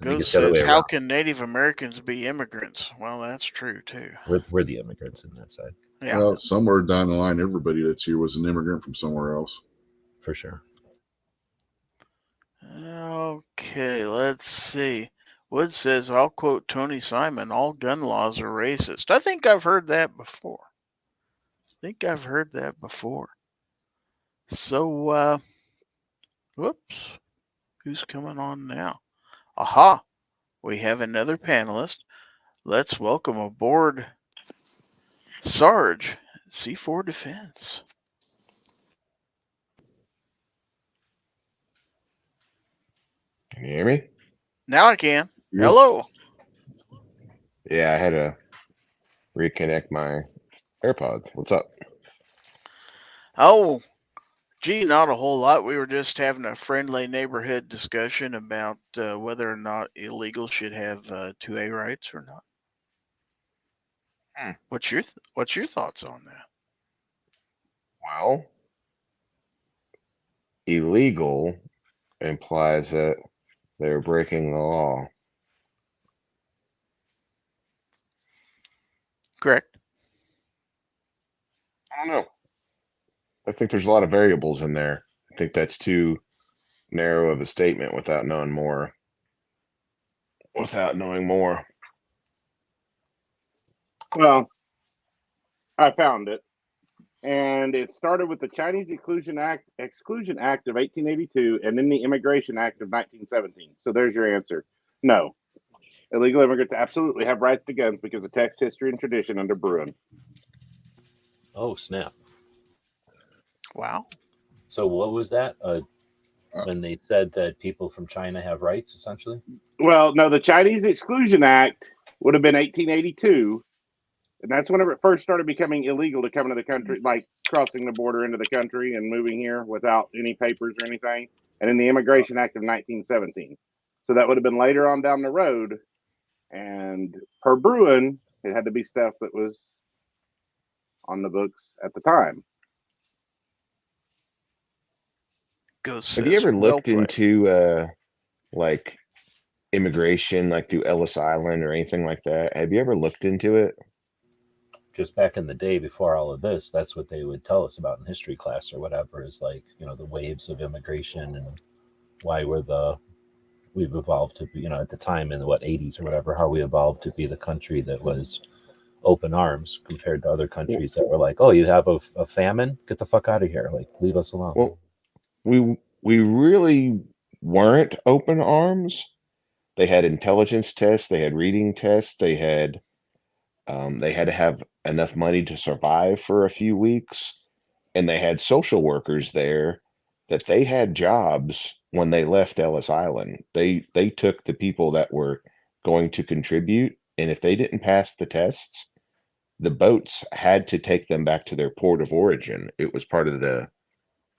Ghost says, how can Native Americans be immigrants? Well, that's true, too. We're the immigrants in that side. Yeah. Well, somewhere down the line, everybody that's here was an immigrant from somewhere else. For sure. Okay, let's see. Wood says, I'll quote Tony Simon, all gun laws are racist. I think I've heard that before. So, whoops. Who's coming on now? Aha, we have another panelist. Let's welcome aboard Sarge, C4 Defense. Can you hear me? Now I can. Hello. Yeah, I had to reconnect my AirPods. What's up? Oh, gee, not a whole lot. We were just having a friendly neighborhood discussion about whether or not illegals should have 2A rights or not. What's your thoughts on that? Well, illegal implies that they're breaking the law. Correct. I don't know. I think there's a lot of variables in there. I think that's too narrow of a statement without knowing more. Well, I found it, and it started with the Chinese Exclusion Act of 1882, and then the Immigration Act of 1917. So there's your answer. No, illegal immigrants absolutely have rights to guns because of text, history, and tradition under Bruin. Oh, snap. Wow. So what was that? When they said that people from China have rights, essentially? Well, no, the Chinese Exclusion Act would have been 1882, and that's whenever it first started becoming illegal to come into the country, like crossing the border into the country and moving here without any papers or anything. And then the Immigration Act of 1917. So that would have been later on down the road. And per Bruin, it had to be stuff that was on the books at the time. Have you ever looked into like immigration, like through Ellis Island or anything like that? Have you ever looked into it? Just back in the day before all of this, that's what they would tell us about in history class or whatever, is like, the waves of immigration and why we've evolved to be, at the time in the 80s or whatever, how we evolved to be the country that was open arms compared to other countries that were like, oh, you have a famine? Get the fuck out of here. Like, leave us alone. Well, we really weren't open arms. They had intelligence tests, they had reading tests, they had to have enough money to survive for a few weeks, and they had social workers there that they had jobs when they left Ellis Island. They took the people that were going to contribute, and if they didn't pass the tests, the boats had to take them back to their port of origin. It was part of the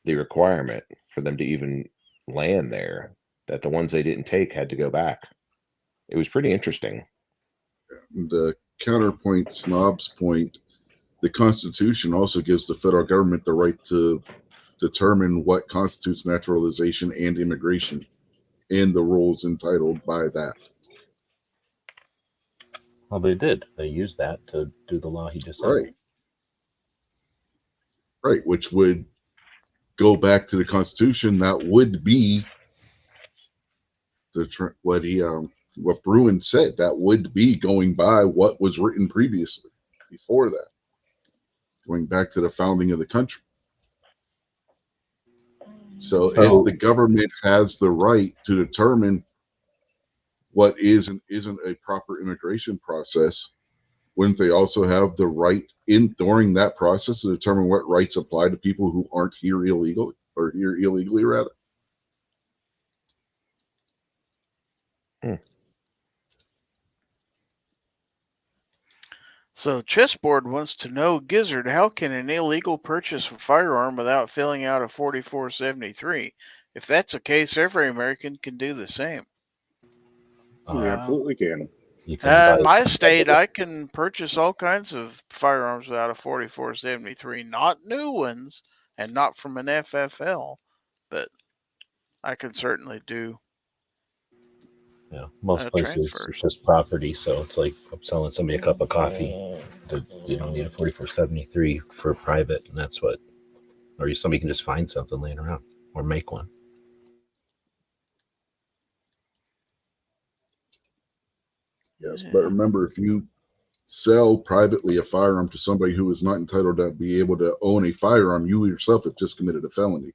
requirement for them to even land there, that the ones they didn't take had to go back. It was pretty interesting. The counterpoint, Snob's point, the Constitution also gives the federal government the right to determine what constitutes naturalization and immigration and the rules entitled by that. Well, they did. They used that to do the law he just said. Right. Right, which would go back to the Constitution. That would be what Bruin said. That would be going by what was written previously, before that, going back to the founding of the country. So if the government has the right to determine what is and isn't a proper immigration process, wouldn't they also have the right during that process to determine what rights apply to people who aren't here illegally, or here illegally rather? So Chessboard wants to know, Gizzard, how can an illegal purchase a firearm without filling out a 4473? If that's the case, every American can do the same. You absolutely can. In my state, I can purchase all kinds of firearms without a 4473, not new ones and not from an FFL, but I can certainly do. Yeah, most places it's just property, so it's like I'm selling somebody a cup of coffee. You don't need a 4473 for private, and that's what, or somebody can just find something laying around or make one. Yes, but remember, if you sell privately a firearm to somebody who is not entitled to be able to own a firearm, you yourself have just committed a felony.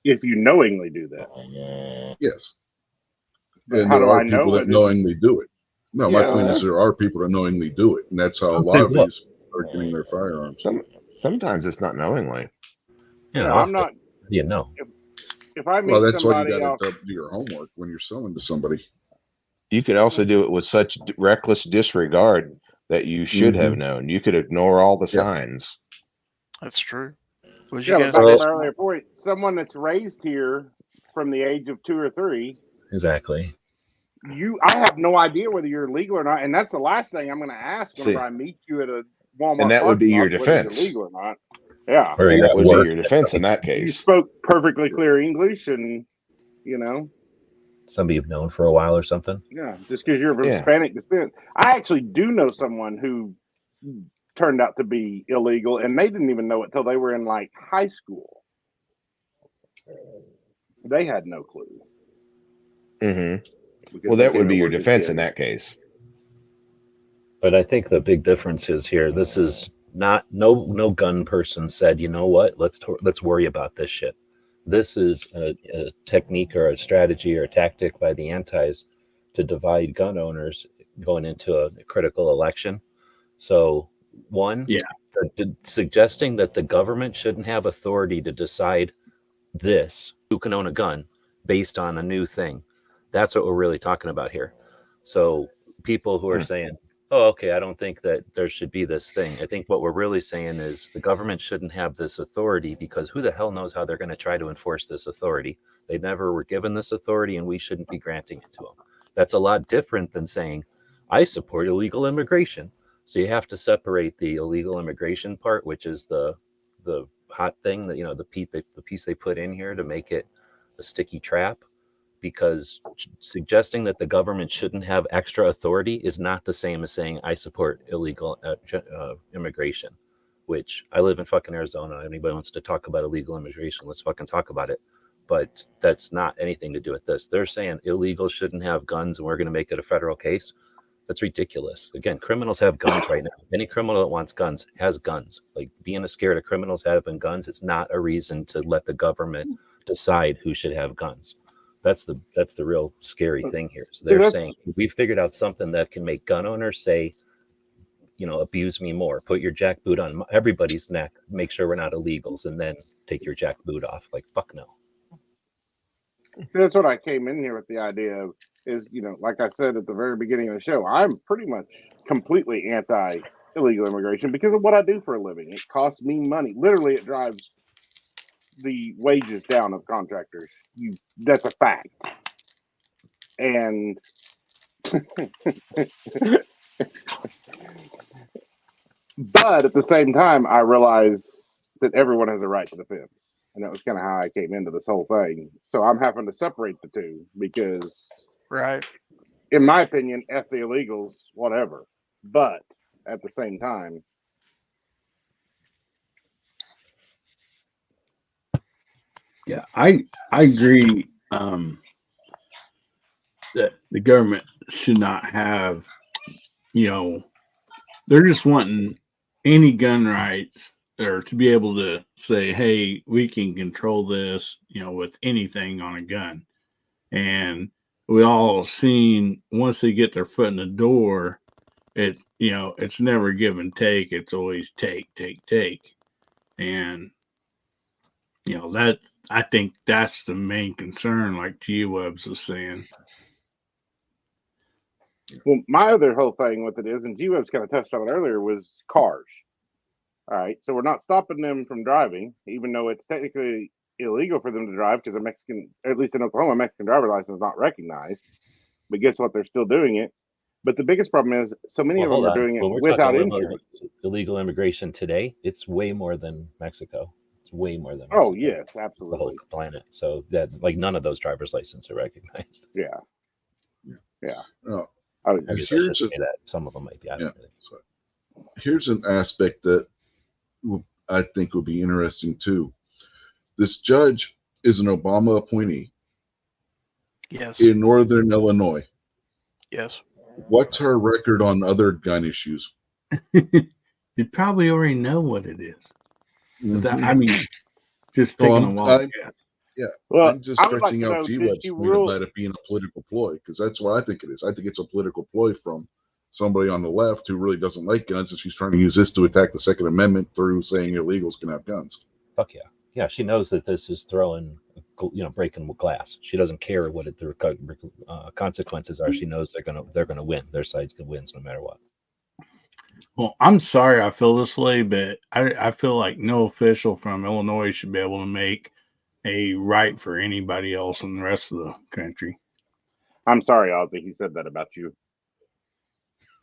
If you knowingly do that. Yes. But and there are people that knowingly do it. No, my point is there are people that knowingly do it, and that's how a lot of these are getting their firearms. Sometimes it's not knowingly. Yeah, I'm not. You know. If I meet that's why you somebody got to do your homework when you're selling to somebody. You could also do it with such reckless disregard that you should have known. You could ignore all the signs. That's true. Earlier point, someone that's raised here from the age of 2 or 3. Exactly. I have no idea whether you're legal or not, and that's the last thing I'm going to ask whenever I meet you at a Walmart. And that would be your defense. Legal or not? Yeah, or that would be your defense in that case. You spoke perfectly clear English, and somebody you've known for a while or something. Yeah, just because you're of Hispanic descent. I actually do know someone who turned out to be illegal, and they didn't even know it till they were in like high school. They had no clue. Well, that would be your defense in that case. But I think the big difference is here. This is not no gun person said, you know what? Let's worry about this shit. This is a technique or a strategy or a tactic by the antis to divide gun owners going into a critical election. So suggesting that the government shouldn't have authority to decide who can own a gun based on a new thing. That's what we're really talking about here. So people who are saying, oh, okay, I don't think that there should be this thing. I think what we're really saying is the government shouldn't have this authority because who the hell knows how they're going to try to enforce this authority? They never were given this authority and we shouldn't be granting it to them. That's a lot different than saying, I support illegal immigration. So you have to separate the illegal immigration part, which is the hot thing that, the piece they put in here to make it a sticky trap. Because suggesting that the government shouldn't have extra authority is not the same as saying I support illegal immigration, which I live in fucking Arizona. If anybody wants to talk about illegal immigration, let's fucking talk about it. But that's not anything to do with this. They're saying illegals shouldn't have guns and we're going to make it a federal case. That's ridiculous. Again, criminals have guns right now. Any criminal that wants guns has guns. Like, being scared of criminals having guns is not a reason to let the government decide who should have guns. That's the real scary thing here. So they're saying, we figured out something that can make gun owners say, abuse me more. Put your jackboot on everybody's neck. Make sure we're not illegals, and then take your jackboot off. Like, fuck no. That's what I came in here with the idea of. Is, like I said at the very beginning of the show, I'm pretty much completely anti illegal immigration because of what I do for a living. It costs me money. Literally, it drives the wages down of contractors. That's a fact. And but at the same time, I realize that everyone has a right to defense. And that was kind of how I came into this whole thing. So I'm having to separate the two because, Right. in my opinion, F the illegals, whatever. But at the same time, yeah, I agree that the government should not have, they're just wanting any gun rights or to be able to say, hey, we can control this, with anything on a gun. And we all seen once they get their foot in the door, it's never give and take. It's always take. And, that I think that's the main concern, like G-Webs was saying. well, my other whole thing with it is, and G-Web's kind of touched on it earlier, was cars. All right, so we're not stopping them from driving, even though it's technically illegal for them to drive because a Mexican, or at least in Oklahoma, a Mexican driver's license is not recognized. But guess what? They're still doing it. But the biggest problem is so many of them are doing it without insurance. Illegal immigration today, it's way more than Mexico. It's way more than Mexico. Oh, yes, absolutely. The whole planet. So that, like, none of those driver's licenses are recognized. Yeah. Oh, I guess I should say that. Some of them might be. So here's an aspect that I think would be interesting too. This judge is an Obama appointee. Yes. In Northern Illinois. Yes. What's her record on other gun issues? You probably already know what it is. Mm-hmm. Just taking a while. Yeah. Well, I'm just stretching out G-Web's point about it being a political ploy, because that's what I think it is. I think it's a political ploy from somebody on the left who really doesn't like guns, and she's trying to use this to attack the Second Amendment through saying illegals can have guns. Fuck yeah. Yeah, she knows that this is breaking glass. She doesn't care what the consequences are. She knows they're gonna win. Their side's gonna win no matter what. Well, I'm sorry I feel this way, but I feel like no official from Illinois should be able to make a right for anybody else in the rest of the country. I'm sorry, Ozzy. He said that about you.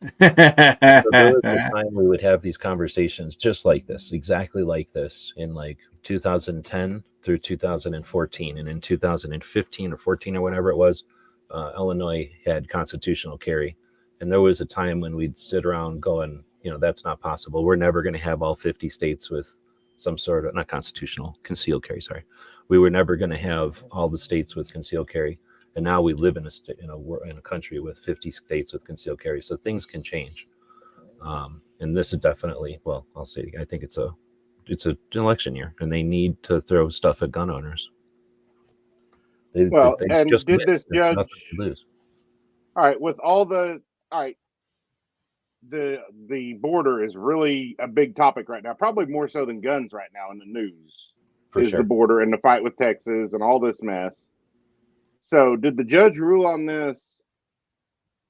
So there was a time we would have these conversations just like this, exactly like this, in like 2010 through 2014, and in 2015 or 14 or whatever it was, Illinois had constitutional carry, and there was a time when we'd sit around going, that's not possible. We're never going to have all 50 states with some sort of not constitutional concealed carry. Sorry, we were never going to have all the states with concealed carry. And now we live in a country with 50 states with concealed carry, so things can change. And this is definitely, well, I'll say, I think it's an election year, and they need to throw stuff at gun owners. They and just did win. this There's judge nothing to lose. All right, with all the the border is really a big topic right now, probably more so than guns right now in the news. For is sure. The border and the fight with Texas and all this mess. So did the judge rule on this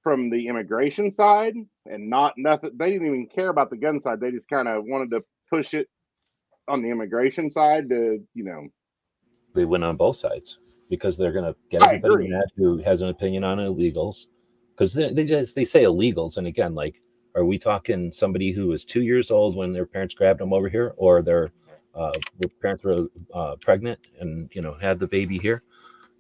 from the immigration side and nothing? They didn't even care about the gun side. They just kind of wanted to push it on the immigration side to, They win on both sides because they're going to get everybody mad who has an opinion on illegals. Because they say illegals, and again, like, are we talking somebody who was 2 years old when their parents grabbed them over here, or their parents were pregnant and had the baby here?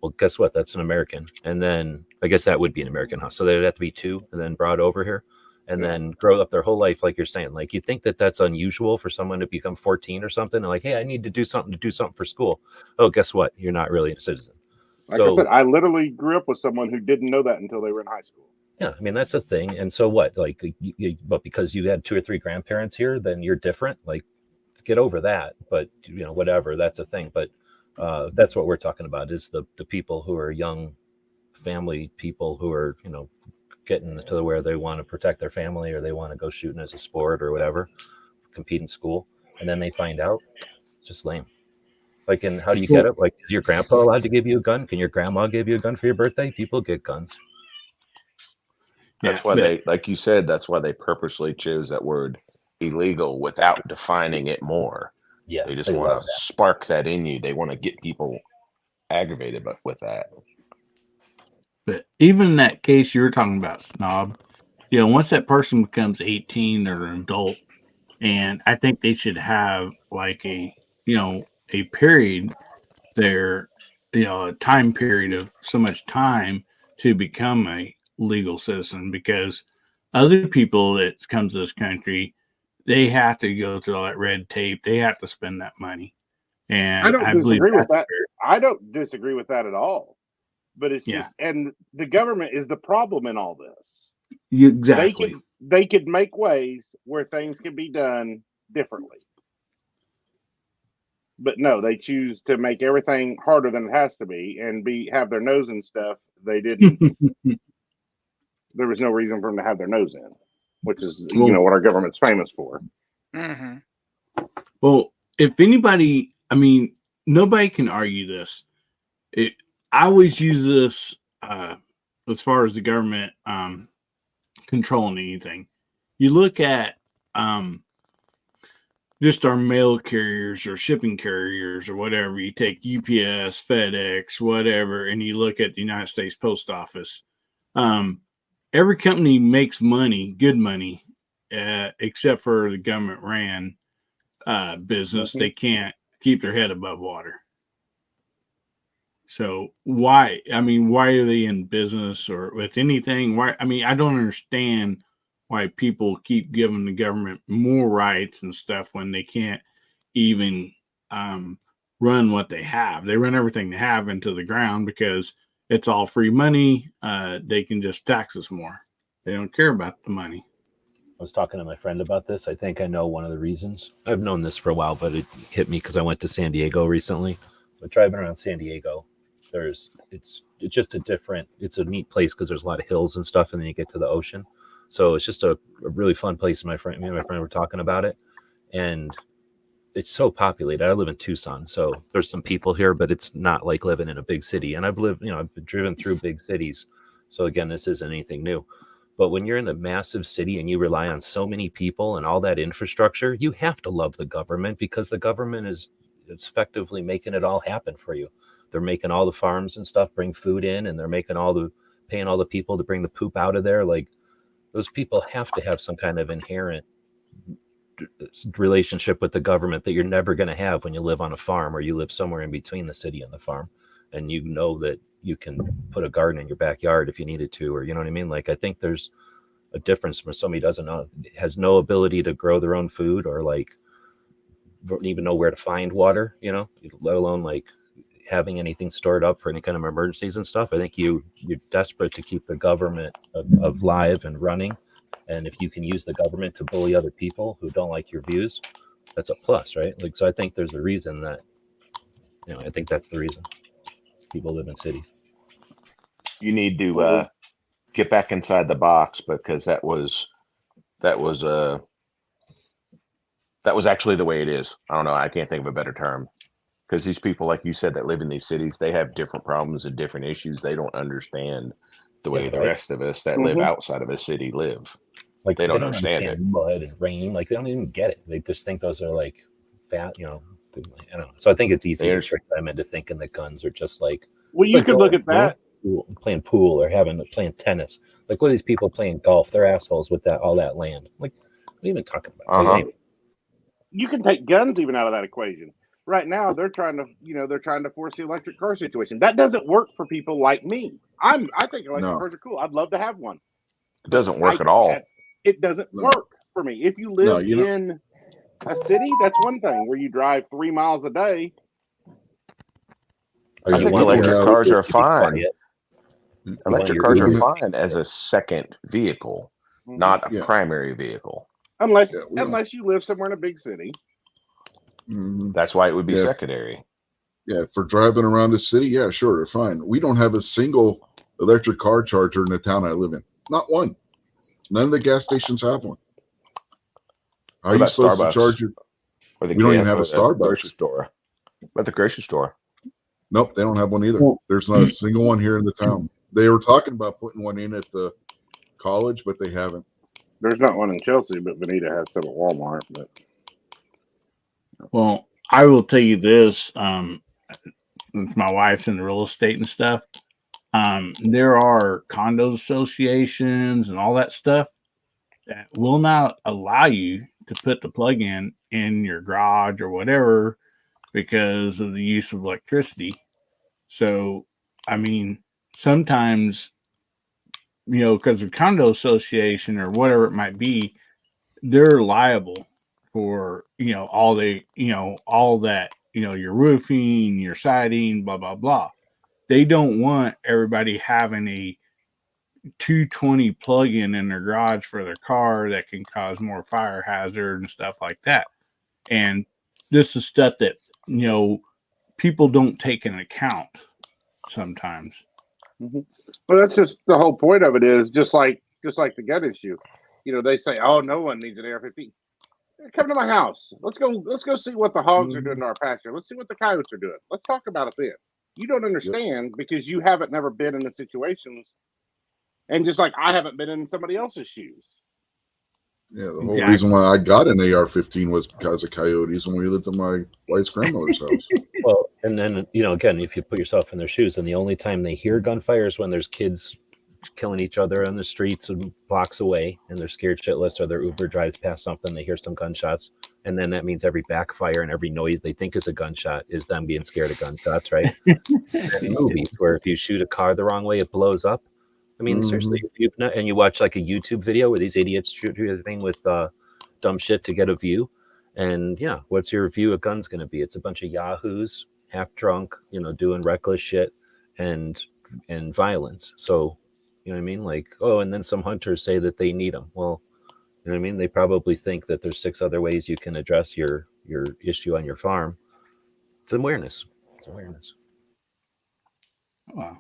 Well, guess what? That's an American. And then I guess that would be an American, huh? So they'd have to be 2 and then brought over here and then grow up their whole life, like you're saying. Like, you think that that's unusual for someone to become 14 or something? And like, hey, I need to do something for school. Oh, guess what? You're not really a citizen. Like I said, I literally grew up with someone who didn't know that until they were in high school. Yeah, I mean that's the thing. And so what? Like, but because you had 2 or 3 grandparents here, then you're different. Like, get over that. But whatever. That's a thing. But that's what we're talking about is the people who are young family people who are getting to where they want to protect their family or they want to go shooting as a sport or whatever, compete in school, and then they find out it's just lame. Like, and how do you get it? Like, is your grandpa allowed to give you a gun? Can your grandma give you a gun for your birthday? People get guns. That's why they, like you said, that's why they purposely chose that word illegal without defining it more. Yeah, they just want to spark that in you. They want to get people aggravated with that. But even in that case you were talking about, Snob, once that person becomes 18 or an adult, and I think they should have like a period there, a time period of so much time to become a legal citizen, because other people that come to this country, they have to go through all that red tape. They have to spend that money. And I don't disagree with that. I don't disagree with that at all. But it's just, and the government is the problem in all this. Exactly. They could make ways where things can be done differently. But no, they choose to make everything harder than it has to be and have their nose in stuff they didn't. There was no reason for them to have their nose in, which is what our government's famous for. Mm-hmm. Well, if anybody, nobody can argue this. I always use this as far as the government controlling anything. You look at just our mail carriers or shipping carriers or whatever. You take UPS, FedEx, whatever, and you look at the United States Post Office. Every company makes money, good money, except for the government ran business. Mm-hmm. They can't keep their head above water. So why are they in business or with anything? Why? I don't understand why people keep giving the government more rights and stuff when they can't even run what they have. They run everything they have into the ground because it's all free money. They can just tax us more. They don't care about the money. I was talking to my friend about this. I think I know one of the reasons. I've known this for a while, but it hit me because I went to San Diego recently. So driving around San Diego, it's just it's a neat place because there's a lot of hills and stuff, and then you get to the ocean. So it's just a really fun place. Me and my friend were talking about it, and it's so populated. I live in Tucson, so there's some people here, but it's not like living in a big city. And I've driven through big cities. So again, this isn't anything new. But when you're in a massive city and you rely on so many people and all that infrastructure, you have to love the government because the government is effectively making it all happen for you. They're making all the farms and stuff bring food in, and they're paying all the people to bring the poop out of there. Like, those people have to have some kind of inherent relationship with the government that you're never going to have when you live on a farm or you live somewhere in between the city and the farm. And you know that you can put a garden in your backyard if you needed to, or you know what I mean? Like, I think there's a difference where somebody has no ability to grow their own food or like don't even know where to find water, let alone like having anything stored up for any kind of emergencies and stuff. I think you're desperate to keep the government alive and running. And if you can use the government to bully other people who don't like your views, that's a plus, right? Like, so I think there's a reason that, I think that's the reason people live in cities. You need to get back inside the box because that was actually the way it is. I don't know. I can't think of a better term. Because these people, like you said, that live in these cities, they have different problems and different issues. They don't understand the way the rest of us that live outside of a city live. Like, they don't understand it. Mud and rain, like they don't even get it. They just think those are like fat, I don't know. So I think it's easy to trick them into thinking that guns are just like. Well, you could look at that. Playing pool or playing tennis. Like, what are these people playing golf? They're assholes with all that land. Like, what are you even talking about? Uh-huh. You can take guns even out of that equation. Right now, they're trying to force the electric car situation. That doesn't work for people like me. I think electric cars are cool. I'd love to have one. It doesn't work at all. It doesn't work for me. If you live in a city, that's one thing. Where you drive 3 miles a day. I think electric cars are fine. Electric Well, cars are you're gonna- fine as a second vehicle, Mhm. not a Yeah. primary vehicle. Unless Yeah, we don't- unless you live somewhere in a big city. Mhm. That's why it would be Yeah. secondary. Yeah, for driving around the city, yeah, sure, they're fine. We don't have a single electric car charger in the town I live in. Not one. None of the gas stations have one. How What are you about supposed to Starbucks? charge your? Or the We don't even gas- have a or the grocery Starbucks. store. What about the grocery store? Nope, they don't have one either. Well- There's not a single one here in the town. They were talking about putting one in at the college, but they haven't. There's not one in Chelsea, but Benita has some at Walmart. But Well, I will tell you this. Since my wife's in real estate and stuff, there are condo associations and all that stuff that will not allow you to put the plug in your garage or whatever because of the use of electricity. So, I mean, sometimes, because of condo association or whatever it might be, they're liable for, all that, your roofing, your siding, blah, blah, blah. They don't want everybody having a 220 plug-in in their garage for their car that can cause more fire hazard and stuff like that. And this is stuff that, people don't take into account sometimes. well, that's just the whole point of it. Is just like the gun issue. They say, "Oh, no one needs an AR-15." Come to my house. Let's go see what the hogs are doing to our pasture. Let's see what the coyotes are doing. Let's talk about it then. You don't understand because you haven't never been in the situations, and just like I haven't been in somebody else's shoes. Yeah, the whole Exactly. reason why I got an AR-15 was because of coyotes when we lived in my wife's grandmother's house. Well, and then again, if you put yourself in their shoes, then the only time they hear gunfire is when there's kids killing each other on the streets and blocks away, and they're scared shitless, or their Uber drives past something, they hear some gunshots, and then that means every backfire and every noise they think is a gunshot is them being scared of gunshots, right? And movies where if you shoot a car the wrong way, it blows up. I mean, seriously, and you watch like a YouTube video where these idiots shoot everything with dumb shit to get a view. And yeah, what's your view of guns going to be? It's a bunch of yahoos, half drunk, doing reckless shit and violence. So, you know what I mean? Like, oh, and then some hunters say that they need them. Well, you know what I mean? They probably think that there's 6 other ways you can address your issue on your farm. It's awareness. It's awareness. Wow.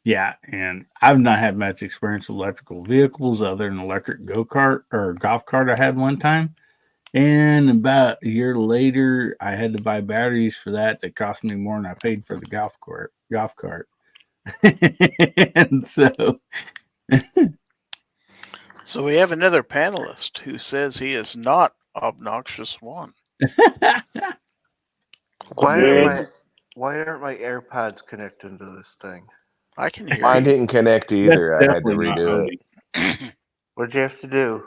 Yeah, and I've not had much experience with electrical vehicles other than electric go-kart or golf cart I had one time. And about a year later, I had to buy batteries for that cost me more than I paid for the golf cart. And so So we have another panelist who says he is not obnoxious one. Why aren't my AirPods connected to this thing? I can hear Mine you. didn't connect either. I had to definitely not redo it. Odie. What'd you have to do?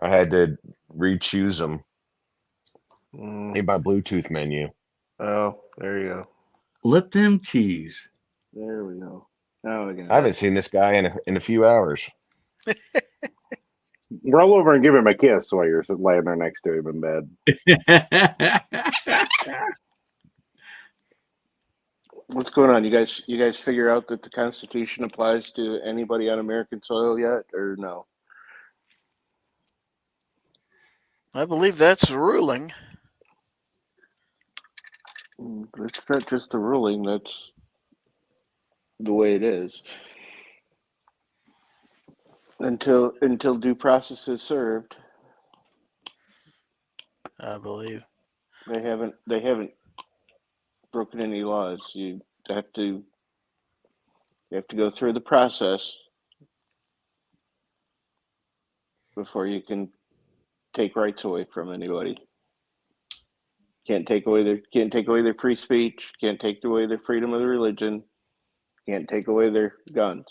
I had to re-choose them Mm, in my Bluetooth menu. oh, there you go. Let them choose. There we go. Now I got I haven't seen this guy in a few hours. Roll over and give him a kiss while you're laying there next to him in bed. What's going on? You guys figure out that the Constitution applies to anybody on American soil yet, or no? I believe that's the ruling. It's not just the ruling. That's the way it is. Until due process is served, I believe. they haven't broken any laws. You have to go through the process before you can take rights away from anybody. Can't take away their free speech, can't take away their freedom of religion, can't take away their guns.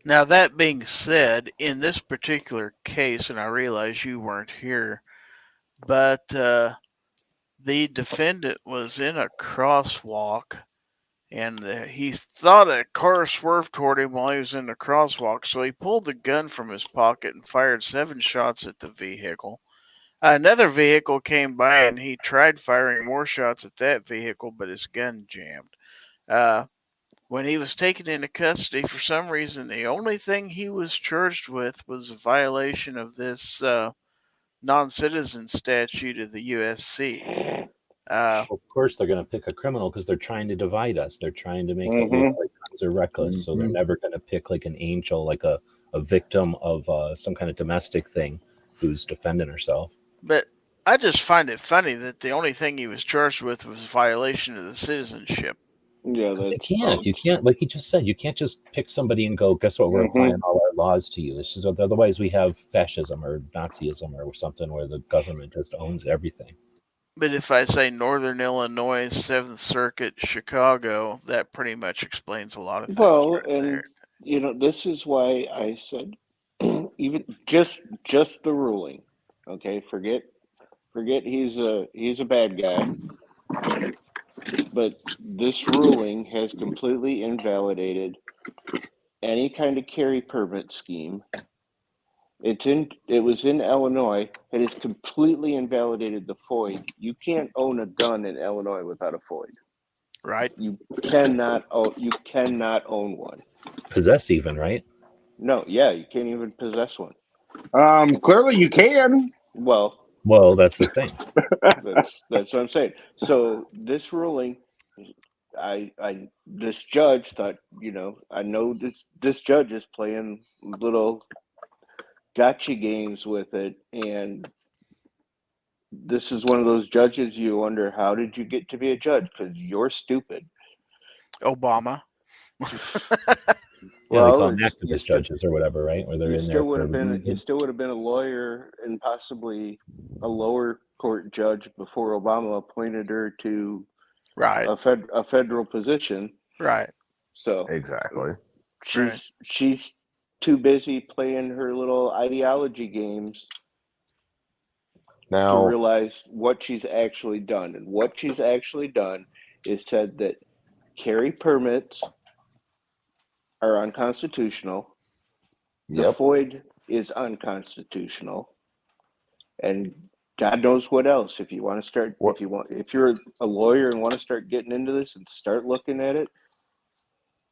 Now, that being said, in this particular case, and I realize you weren't here, but the defendant was in a crosswalk, and he thought a car swerved toward him while he was in the crosswalk, so he pulled the gun from his pocket and fired 7 shots at the vehicle. Another vehicle came by, and he tried firing more shots at that vehicle, but his gun jammed. when he was taken into custody, for some reason, the only thing he was charged with was a violation of this non-citizen statute of the USC. Of course, they're going to pick a criminal because they're trying to divide us. They're trying to make it Mhm. look like guns are reckless. So they're never going to pick like an angel, like a victim of some kind of domestic thing who's defending herself. But I just find it funny that the only thing he was charged with was violation of the citizenship. Yeah, They that's can't. You can't, like he just said, you can't just pick somebody and go, guess what? We're applying all our laws to you. It's just, otherwise, we have fascism or Nazism or something where the government just owns everything. But if I say Northern Illinois, 7th Circuit, Chicago, that pretty much explains a lot of things. well, right and there. you know, this is why I said even just the ruling. Okay, forget he's a bad guy. But this ruling has completely invalidated any kind of carry permit scheme. It was in Illinois. It has completely invalidated the FOID. You can't own a gun in Illinois without a FOID. Right? You cannot own one. Possess even, right? No, yeah, you can't even possess one. Clearly you can. Well, That's the thing. that's what I'm saying. So this ruling, this judge thought, I know this judge is playing little gotcha games with it, and this is one of those judges you wonder, how did you get to be a judge? Because you're stupid. Obama. Yeah, they call Well, them activist judges or whatever, right? Where they're you in there. still would have been a lawyer and possibly a lower court judge before Obama appointed her to Right. a federal position. Right. So Exactly. she's too busy playing her little ideology games to Now, realize what she's actually done. And what she's actually done is said that carry permits are unconstitutional. The yep. FOID is unconstitutional. And God knows what else. If you want to start, if you're a lawyer and want to start getting into this and start looking at it,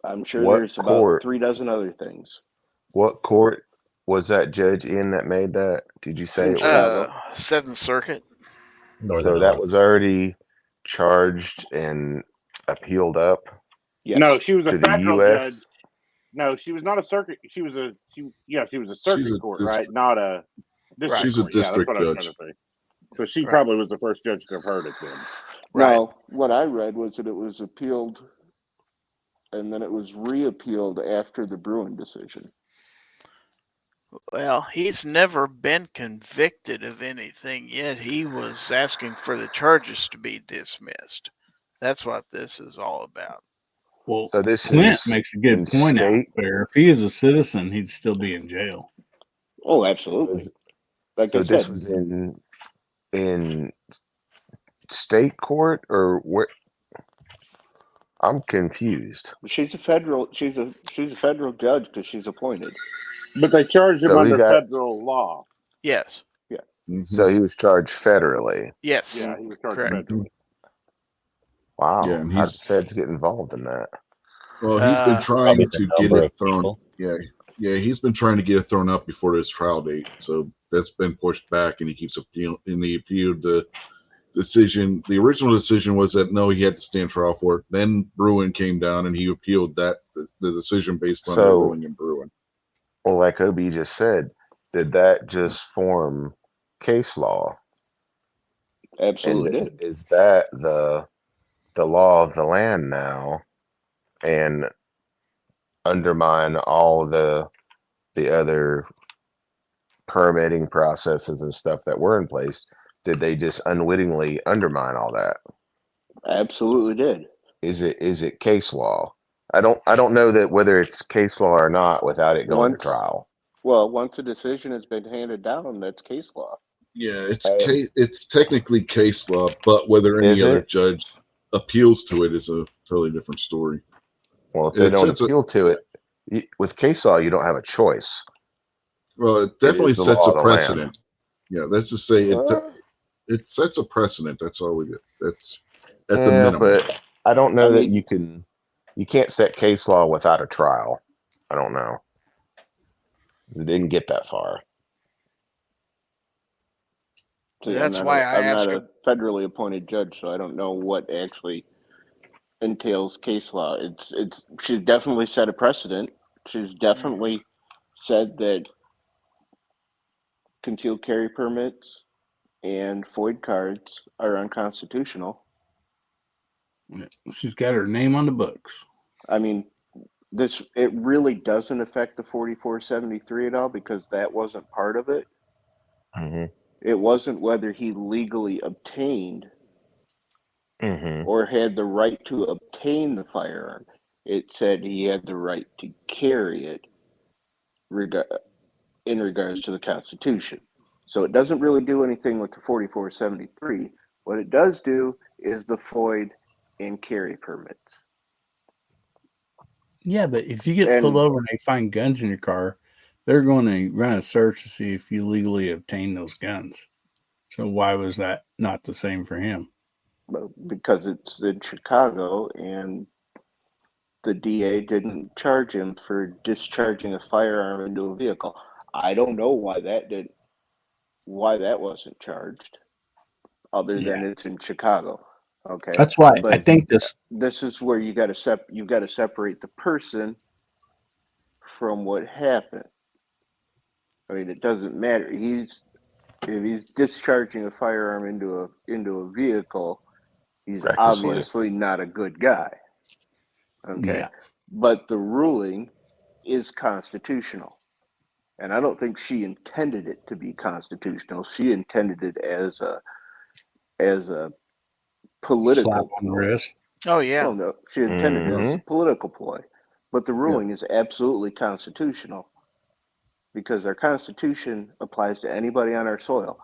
I'm sure there's about 3 dozen other things. What court was that judge in that made that? Did you say it was Chicago. 7th Circuit. So that was already charged and appealed up? Yes. No, she was a To the federal US? judge. No, she was not a circuit. She was a circuit court, right? Not a district. She's a court. Yeah, that's district what I was judge. trying to say. So she probably was the first judge to have heard it then. Right. Now, what I read was that it was appealed and then it was reappealed after the Bruin decision. Well, he's never been convicted of anything yet. He was asking for the charges to be dismissed. That's what this is all about. Well, So this Clint is makes a good in point out state? there. If he is a citizen, he'd still be in jail. Oh, absolutely. Like So I this said, was in state court or where? I'm confused. she's a federal federal judge because she's appointed. But they charged him So he under got- federal law. Yes. So he was charged federally. Yes. Yeah, he was charged Correct. federally. Wow. Yeah, and How did he's- feds get involved in that? Well, he's been trying Probably to the get number it of thrown. people. Yeah, he's been trying to get it thrown up before his trial date. So that's been pushed back, and he keeps appealing. And he appealed the decision. The original decision was that no, he had to stand trial for it. Then Bruin came down, and he appealed the decision based on the So- ruling in Bruin. Well, like Obi just said, did that just form case law? Absolutely And did. is that the law of the land now, and undermine all the other permitting processes and stuff that were in place? Did they just unwittingly undermine all that? Absolutely did. Is it case law? I don't know that whether it's case law or not without it going to trial. Well, once a decision has been handed down, that's case law. Yeah, it's technically case law, but whether any Is other it? judge appeals to it is a totally different story. Well, if they It don't sets a- appeal to it, with case law, you don't have a choice. Well, it definitely is the sets law a of the land. precedent. Yeah, that's to say Well, it sets a precedent. That's all we get. That's at the Yeah, minimum. but I don't know I that mean- you can You can't set case law without a trial. I don't know. It didn't get that far. See, That's why I I'm asked not you. a federally appointed judge, so I don't know what actually entails case law. She's definitely set a precedent. She's definitely said that concealed carry permits and FOID cards are unconstitutional. She's got her name on the books. I mean, it really doesn't affect the 4473 at all because that wasn't part of it. Mm-hmm. It wasn't whether he legally obtained Mm-hmm. or had the right to obtain the firearm. It said he had the right to carry it in regards to the Constitution. So it doesn't really do anything with the 4473. What it does do is the FOID and carry permits. Yeah, but if you get pulled over and they find guns in your car, they're going to run a search to see if you legally obtained those guns. So why was that not the same for him? Because it's in Chicago and the DA didn't charge him for discharging a firearm into a vehicle. I don't know why that wasn't charged, other than it's in Chicago. Okay, that's why I think this is where you got to separate the person from what happened. I mean, it doesn't matter. If he's discharging a firearm into a vehicle, he's Recklessly. obviously not a good guy. Okay, Yeah. but the ruling is constitutional, and I don't think she intended it to be constitutional. She intended it as a political slap on the wrist. Oh yeah. Well, no, she intended it as a political ploy, but the ruling is absolutely constitutional because our Constitution applies to anybody on our soil.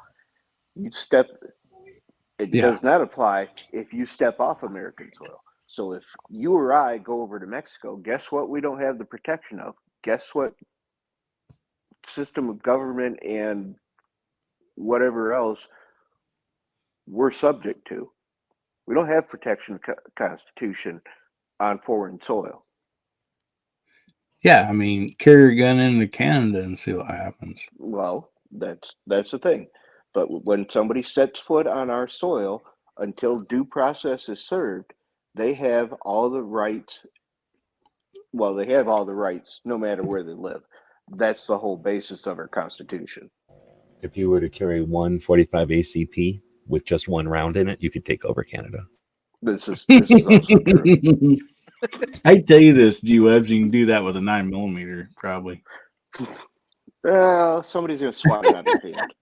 It does not apply if you step off American soil. So if you or I go over to Mexico, guess what? We don't have the protection of. Guess what? System of government and whatever else we're subject to. We don't have protection Constitution on foreign soil. Yeah, I mean, carry your gun into Canada and see what happens. Well, that's the thing. But when somebody sets foot on our soil, until due process is served, they have all the rights. Well, they have all the rights no matter where they live. That's the whole basis of our Constitution. If you were to carry 145 ACP with just one round in it, you could take over Canada. This is also true. I tell you this, G-Webs, you can do that with a 9mm, probably. Somebody's gonna swat it out of your hand.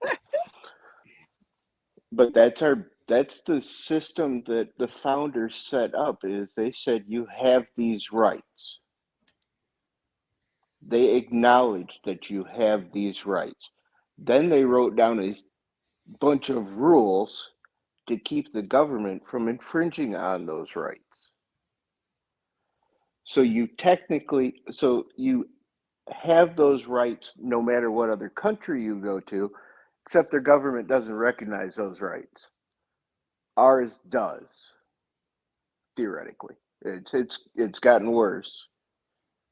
But that's the system that the founders set up. Is they said you have these rights. They acknowledged that you have these rights. Then they wrote down a bunch of rules to keep the government from infringing on those rights. So you have those rights no matter what other country you go to, except their government doesn't recognize those rights. Ours does, theoretically. It's gotten worse.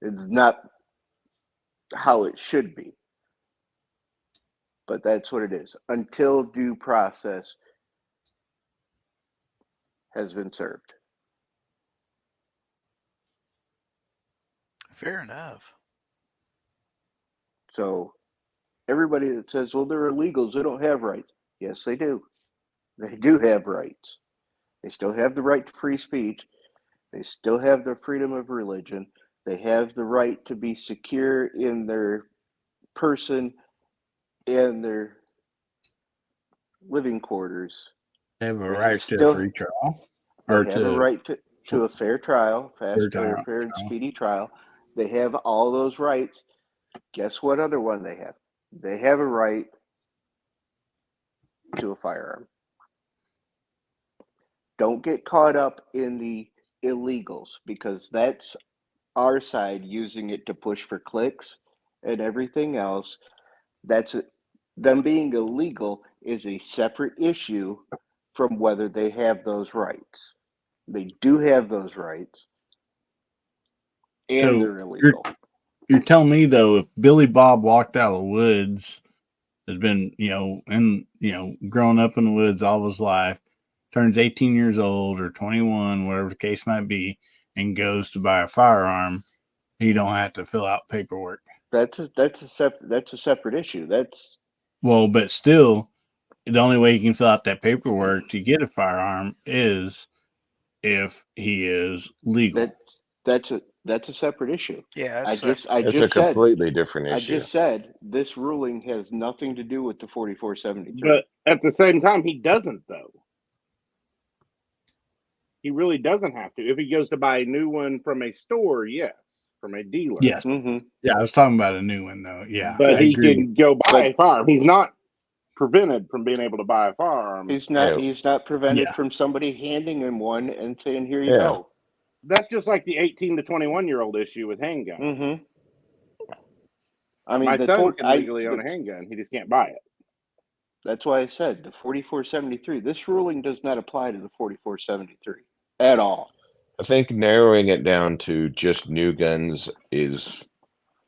It's not how it should be. But that's what it is. Until due process has been served. Fair enough. So everybody that says, well, they're illegals, they don't have rights. Yes, they do. They do have rights. They still have the right to free speech. They still have their freedom of religion. They have the right to be secure in their person and their living quarters. They have a right to a free trial. Or they have a right to a fair trial, fair and speedy trial. They have all those rights. Guess what other one they have? They have a right to a firearm. Don't get caught up in the illegals, because that's our side using it to push for clicks and everything else. That's it. Them being illegal is a separate issue from whether they have those rights. They do have those rights. and So they're illegal. You're telling me though, if Billy Bob walked out of the woods, has been, grown up in the woods all his life, turns 18 years old or 21, whatever the case might be, and goes to buy a firearm, he don't have to fill out paperwork. That's a separate issue. But still, the only way you can fill out that paperwork to get a firearm is if he is legal. That's a separate issue. Yeah, It's a completely different issue. I just said this ruling has nothing to do with the 4473. But at the same time, he doesn't, though. He really doesn't have to. If he goes to buy a new one from a store, yes. From a dealer. Yes. Mm-hmm. Yeah, I was talking about a new one, though. Yeah. But he can go buy a firearm. He's not prevented from being able to buy a firearm. He's not prevented from somebody handing him one and saying, here you go. That's just like the 18 to 21-year-old issue with handguns. Mm-hmm. I mean, my son can legally own a handgun. He just can't buy it. That's why I said the 4473. This ruling does not apply to the 4473 at all. I think narrowing it down to just new guns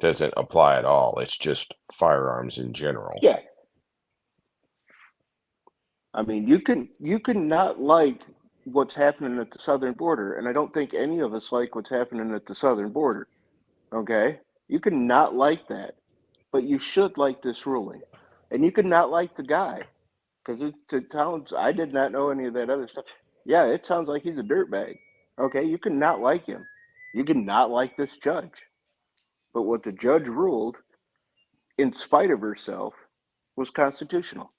doesn't apply at all. It's just firearms in general. Yeah. I mean, you can not like what's happening at the southern border, and I don't think any of us like what's happening at the southern border. Okay? You can not like that, but you should like this ruling. And you can not like the guy, because it sounds, I did not know any of that other stuff. Yeah, it sounds like he's a dirtbag. Okay, you can not like him. You can not like this judge. But what the judge ruled, in spite of herself, was constitutional.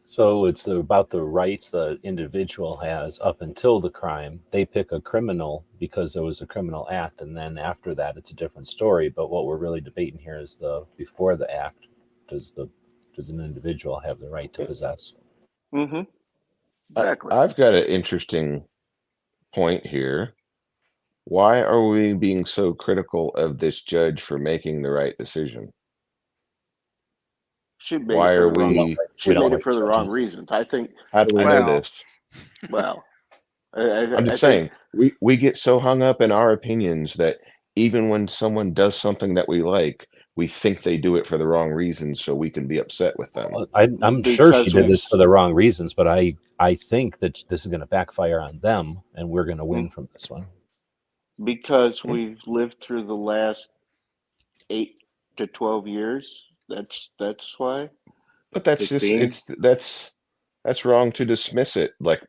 So it's about the rights the individual has up until the crime. They pick a criminal because there was a criminal act, and then after that, it's a different story. But what we're really debating here is before the act, does an individual have the right to possess? Mm-hmm. Exactly. I've got an interesting point here. Why are we being so critical of this judge for making the right decision? She made Why it are for the wrong, we? she made it for the wrong reasons. I think. How do we know this? Well, I'm just saying we get so hung up in our opinions that even when someone does something that we like, we think they do it for the wrong reasons, so we can be upset with them. I'm sure she did this for the wrong reasons, but I think that this is going to backfire on them, and we're going to win from this one. Because we've lived through the last 8 to 12 years. That's why. But that's 16? that's wrong to dismiss it. Like,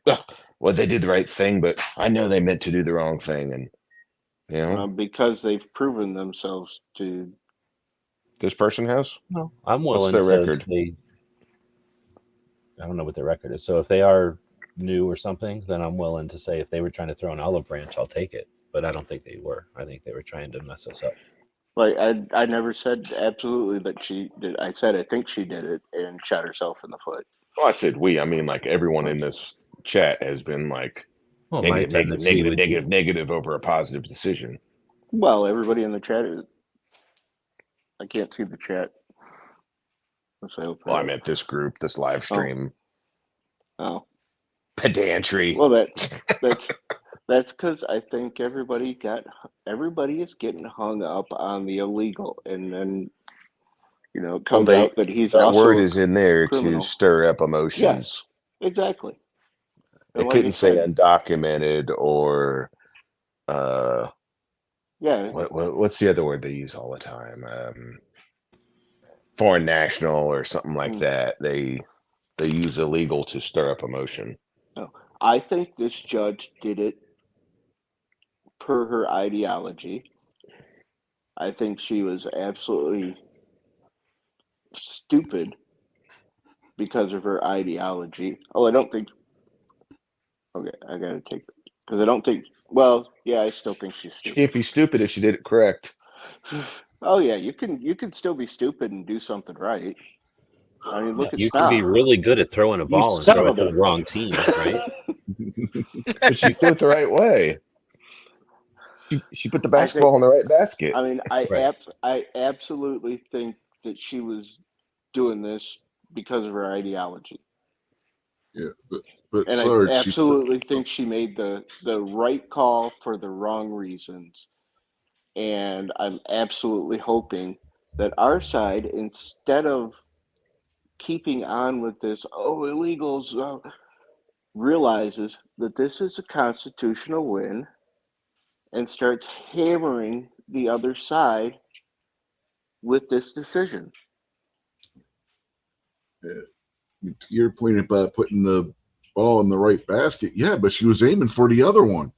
well, they did the right thing, but I know they meant to do the wrong thing, and because they've proven themselves to. This person has? No, I'm willing. What's their record? I don't know what their record is. So if they are new or something, then I'm willing to say if they were trying to throw an olive branch, I'll take it. But I don't think they were. I think they were trying to mess us up. Like I never said absolutely that she did. I said I think she did it and shot herself in the foot. Well, I said we. I mean, like everyone in this chat has been like negative over a positive decision. Well, everybody in the chat is. I can't see the chat. I meant this group, this live stream. Oh. Pedantry. Well, that's because I think everybody is getting hung up on the illegal, and then it comes out that he's that also word is in there criminal. to stir up emotions. Yes, exactly. They couldn't say undocumented or what's the other word they use all the time? Foreign national or something like that. They use illegal to stir up emotion. No, I think this judge did it per her ideology. I think she was absolutely stupid because of her ideology. Oh, I don't think. Okay, I gotta take that because I don't think. Well, yeah, I still think she's stupid. She can't be stupid if she did it correct. Oh yeah, you can still be stupid and do something right. I mean, look at you Snob. can be really good at throwing a ball and throw it to the wrong team, right? But she threw it the right way. She put the basketball in the right basket. I mean, I absolutely think that she was doing this because of her ideology. Yeah, but and Sarge, I absolutely think she made the right call for the wrong reasons. And I'm absolutely hoping that our side, instead of keeping on with this, illegals, realizes that this is a constitutional win and starts hammering the other side with this decision. You're pointing about putting the ball in the right basket. Yeah, but she was aiming for the other one.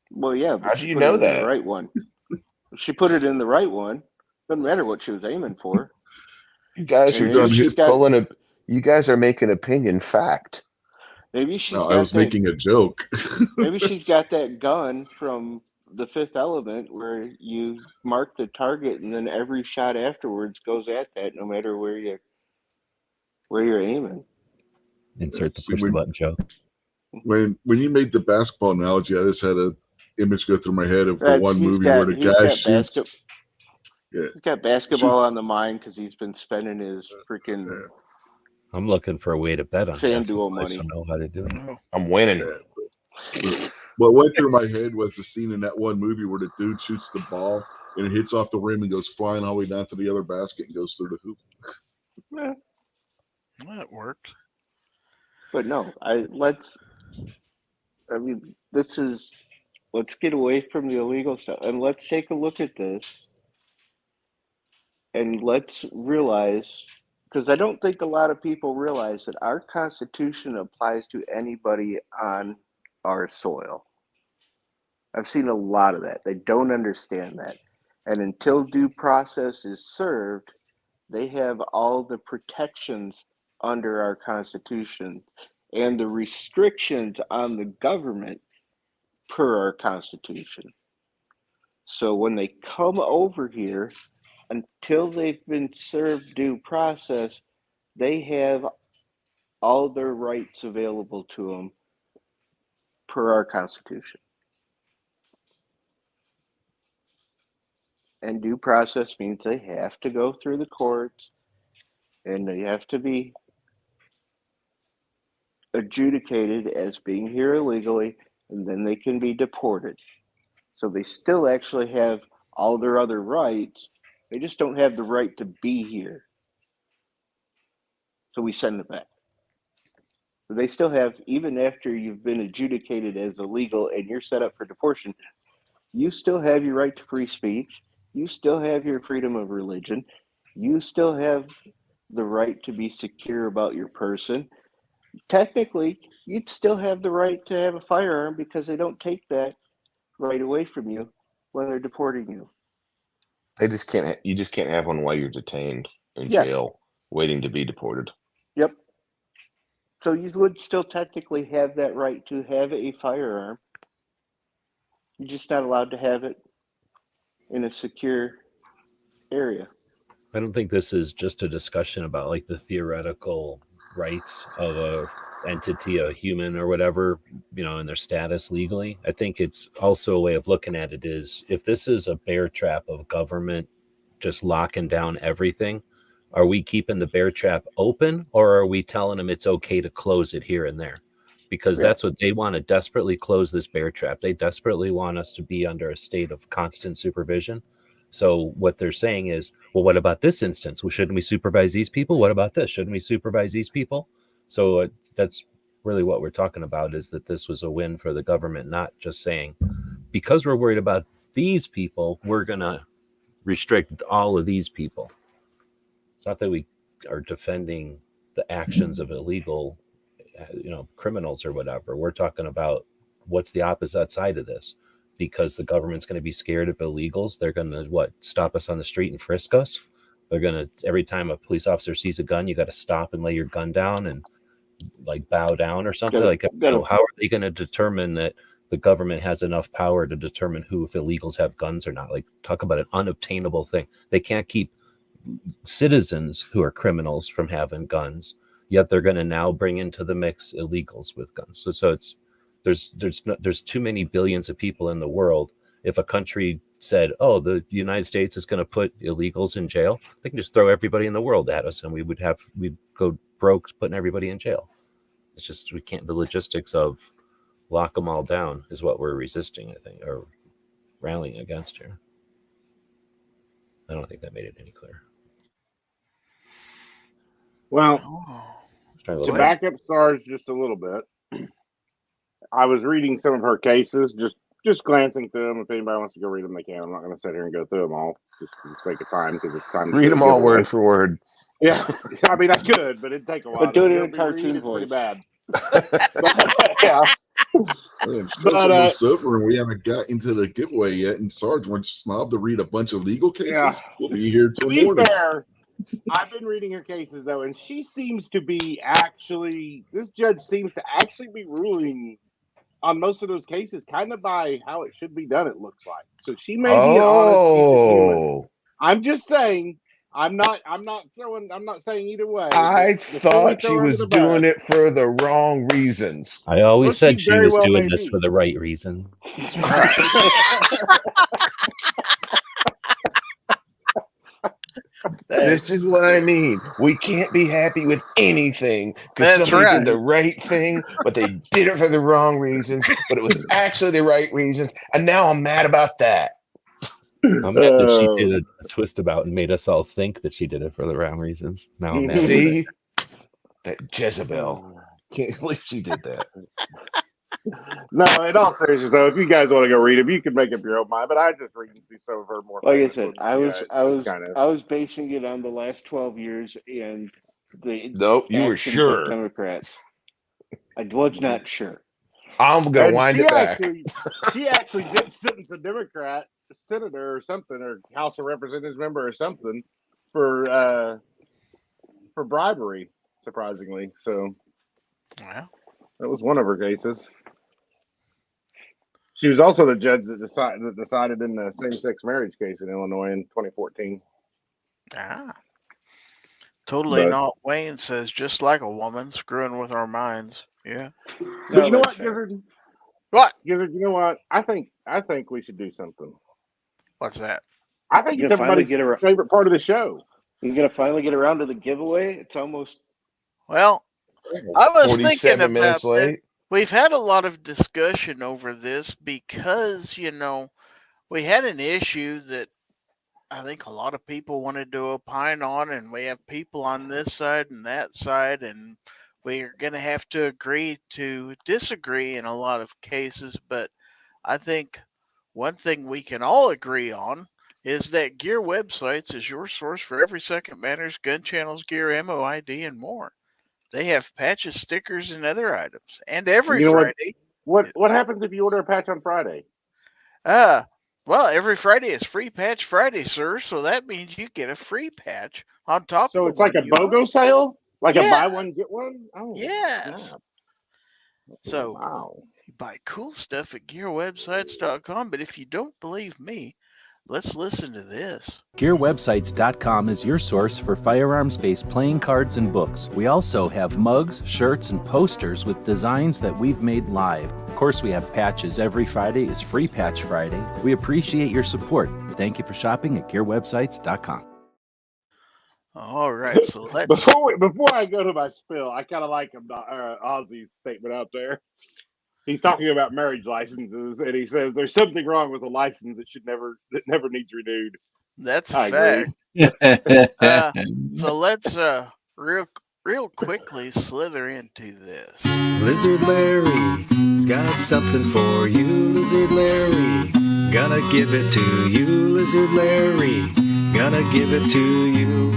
Well, yeah, but How she do you put know it in that? the right one. She put it in the right one. Doesn't matter what she was aiming for. You guys And are maybe just she's got- pulling a. You guys are making opinion fact. Maybe she's No, got I was that, making a joke. maybe she's got that gun from The Fifth Element where you mark the target and then every shot afterwards goes at that, no matter where you're aiming. Insert the See, push the button joke. when you made the basketball analogy, I just had a image go through my head of the one movie where the guy shoots. Yeah. He's got basketball on the mind because he's been spending his freaking I'm looking for a way to bet on FanDuel basketball. I money. just don't know how to do it. I'm winning. Yeah, what went through my head was the scene in that one movie where the dude shoots the ball and it hits off the rim and goes flying all the way down to the other basket and goes through the hoop. Yeah. That worked. But no, let's get away from the illegal stuff and let's take a look at this and let's realize, because I don't think a lot of people realize that our Constitution applies to anybody on our soil. I've seen a lot of that. They don't understand that. And until due process is served, they have all the protections under our Constitution and the restrictions on the government per our Constitution. So when they come over here, until they've been served due process, they have all their rights available to them per our Constitution. And due process means they have to go through the courts and they have to be adjudicated as being here illegally, and then they can be deported. So they still actually have all their other rights. They just don't have the right to be here. So we send them back. So they still have, even after you've been adjudicated as illegal and you're set up for deportation, you still have your right to free speech. You still have your freedom of religion. You still have the right to be secure about your person. Technically, you'd still have the right to have a firearm because they don't take that right away from you when they're deporting you. They just can't. You just can't have one while you're detained in Yeah. jail, waiting to be deported. Yep. So you would still technically have that right to have a firearm. You're just not allowed to have it in a secure area. I don't think this is just a discussion about like the theoretical rights of a entity, a human or whatever, and their status legally. I think it's also a way of looking at it is, if this is a bear trap of government just locking down everything, are we keeping the bear trap open, or are we telling them it's okay to close it here and there? Because that's what they want, to desperately close this bear trap. They desperately want us to be under a state of constant supervision. So what they're saying is, well, what about this instance? Well, shouldn't we supervise these people? What about this? Shouldn't we supervise these people? So that's really what we're talking about, is that this was a win for the government, not just saying, because we're worried about these people, we're going to restrict all of these people. It's not that we are defending the actions of illegal, criminals or whatever. We're talking about what's the opposite side of this. Because the government's going to be scared of illegals. They're going to stop us on the street and frisk us. They're going to, every time a police officer sees a gun, you got to stop and lay your gun down and like bow down or something. How are they going to determine that the government has enough power to determine if illegals have guns or not? Like, talk about an unobtainable thing. They can't keep citizens who are criminals from having guns, yet they're going to now bring into the mix illegals with guns. So it's, there's too many billions of people in the world. If a country said, oh, the United States is going to put illegals in jail, they can just throw everybody in the world at us and we'd go broke putting everybody in jail. It's just, we can't, the logistics of lock them all down is what we're resisting, I think, or rallying against here. I don't think that made it any clearer. Well, Oh, Try to look to at back up Stars just a little bit, I was reading some of her cases, just glancing through them. If anybody wants to go read them, they can. I'm not going to sit here and go through them all just for the sake of time because it's time to Read do a them all giveaway. word for word. Yeah, I mean I could, but it'd take a while. But do it If in you a help me read, cartoon it's pretty voice. bad. Yeah, Man, Sarge But, almost suffering. We haven't got into the giveaway yet, and Sarge wants Snob to read a bunch of legal cases. Yeah. We'll be here to till be morning. fair, I've been reading her cases though, and she seems to be actually. This judge seems to actually be ruling on most of those cases, kind of by how it should be done. It looks like so. She may be an honest, decent human. Oh, I'm just saying. I'm not saying either way. I Before we thought throw she her under was the doing bus, it for the wrong reasons. I always Well, said she she very was well doing may this be. for the right reason. This is what I mean. We can't be happy with anything because That's somebody right. did the right thing, but they did it for the wrong reasons. But it was actually the right reasons, and now I'm mad about that. I'm mad that she did a twist about and made us all think that she did it for the wrong reasons. Now I'm mad. About it. See that Jezebel? Can't believe she did that. No, in all seriousness though, if you guys want to go read them, you can make up your own mind. But I just read through some of her more. Like I famous said, ones. I was basing it on the last 12 years and the Nope, you were actions sure. of Democrats. I was not sure. I'm gonna wind it back. She actually did sentence a Democrat senator or something, or House of Representatives member or something for bribery. Surprisingly, so well, that was one of her cases. She was also the judge that decided in the same-sex marriage case in Illinois in 2014. totally But- not. Wayne says just like a woman screwing with our minds. Yeah. But you know what, that's fair. Gizzard? What? Gizzard, you know what? I think we should do something. What's that? I think You're it's gonna finally everybody's favorite part of the show. You're gonna finally get around to the giveaway. It's almost Well, I was 47 thinking about minutes that. late. We've had a lot of discussion over this because, we had an issue that I think a lot of people wanted to opine on, and we have people on this side and that side, and we're going to have to agree to disagree in a lot of cases. But I think one thing we can all agree on is that Gear Websites is your source for every second matters, gun channels, gear, ammo, ID, and more. They have patches, stickers, and other items. And every You know what? Friday. What happens if you order a patch on Friday? Well, every Friday is Free Patch Friday, sir. So that means you get a free patch on top So of it's like a one you want. BOGO sale? Like a Yeah. buy one, get one? Oh, Yes. snap. So Wow. you buy cool stuff at gearwebsites.com. But if you don't believe me, let's listen to this. GearWebsites.com is your source for firearms-based playing cards and books. We also have mugs, shirts, and posters with designs that we've made live. Of course, we have patches. Every Friday is Free Patch Friday. We appreciate your support. Thank you for shopping at GearWebsites.com. All right, so let's. Before I go to my spill, I kind of like Ozzy's statement out there. He's talking about marriage licenses, and he says there's something wrong with a license that never needs renewed. That's I a fact. agree. So let's real quickly slither into this. Lizard Larry's got something for you, Lizard Larry. Gonna give it to you, Lizard Larry. Gonna give it to you.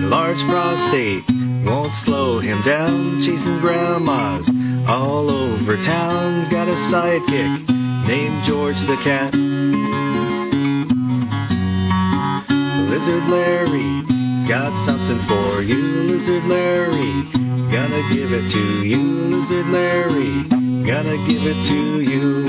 Large prostate won't slow him down, chasing grandmas all over town. Got a sidekick named George the Cat. Lizard Larry's got something for you, Lizard Larry. Gonna give it to you, Lizard Larry. Gonna give it to you.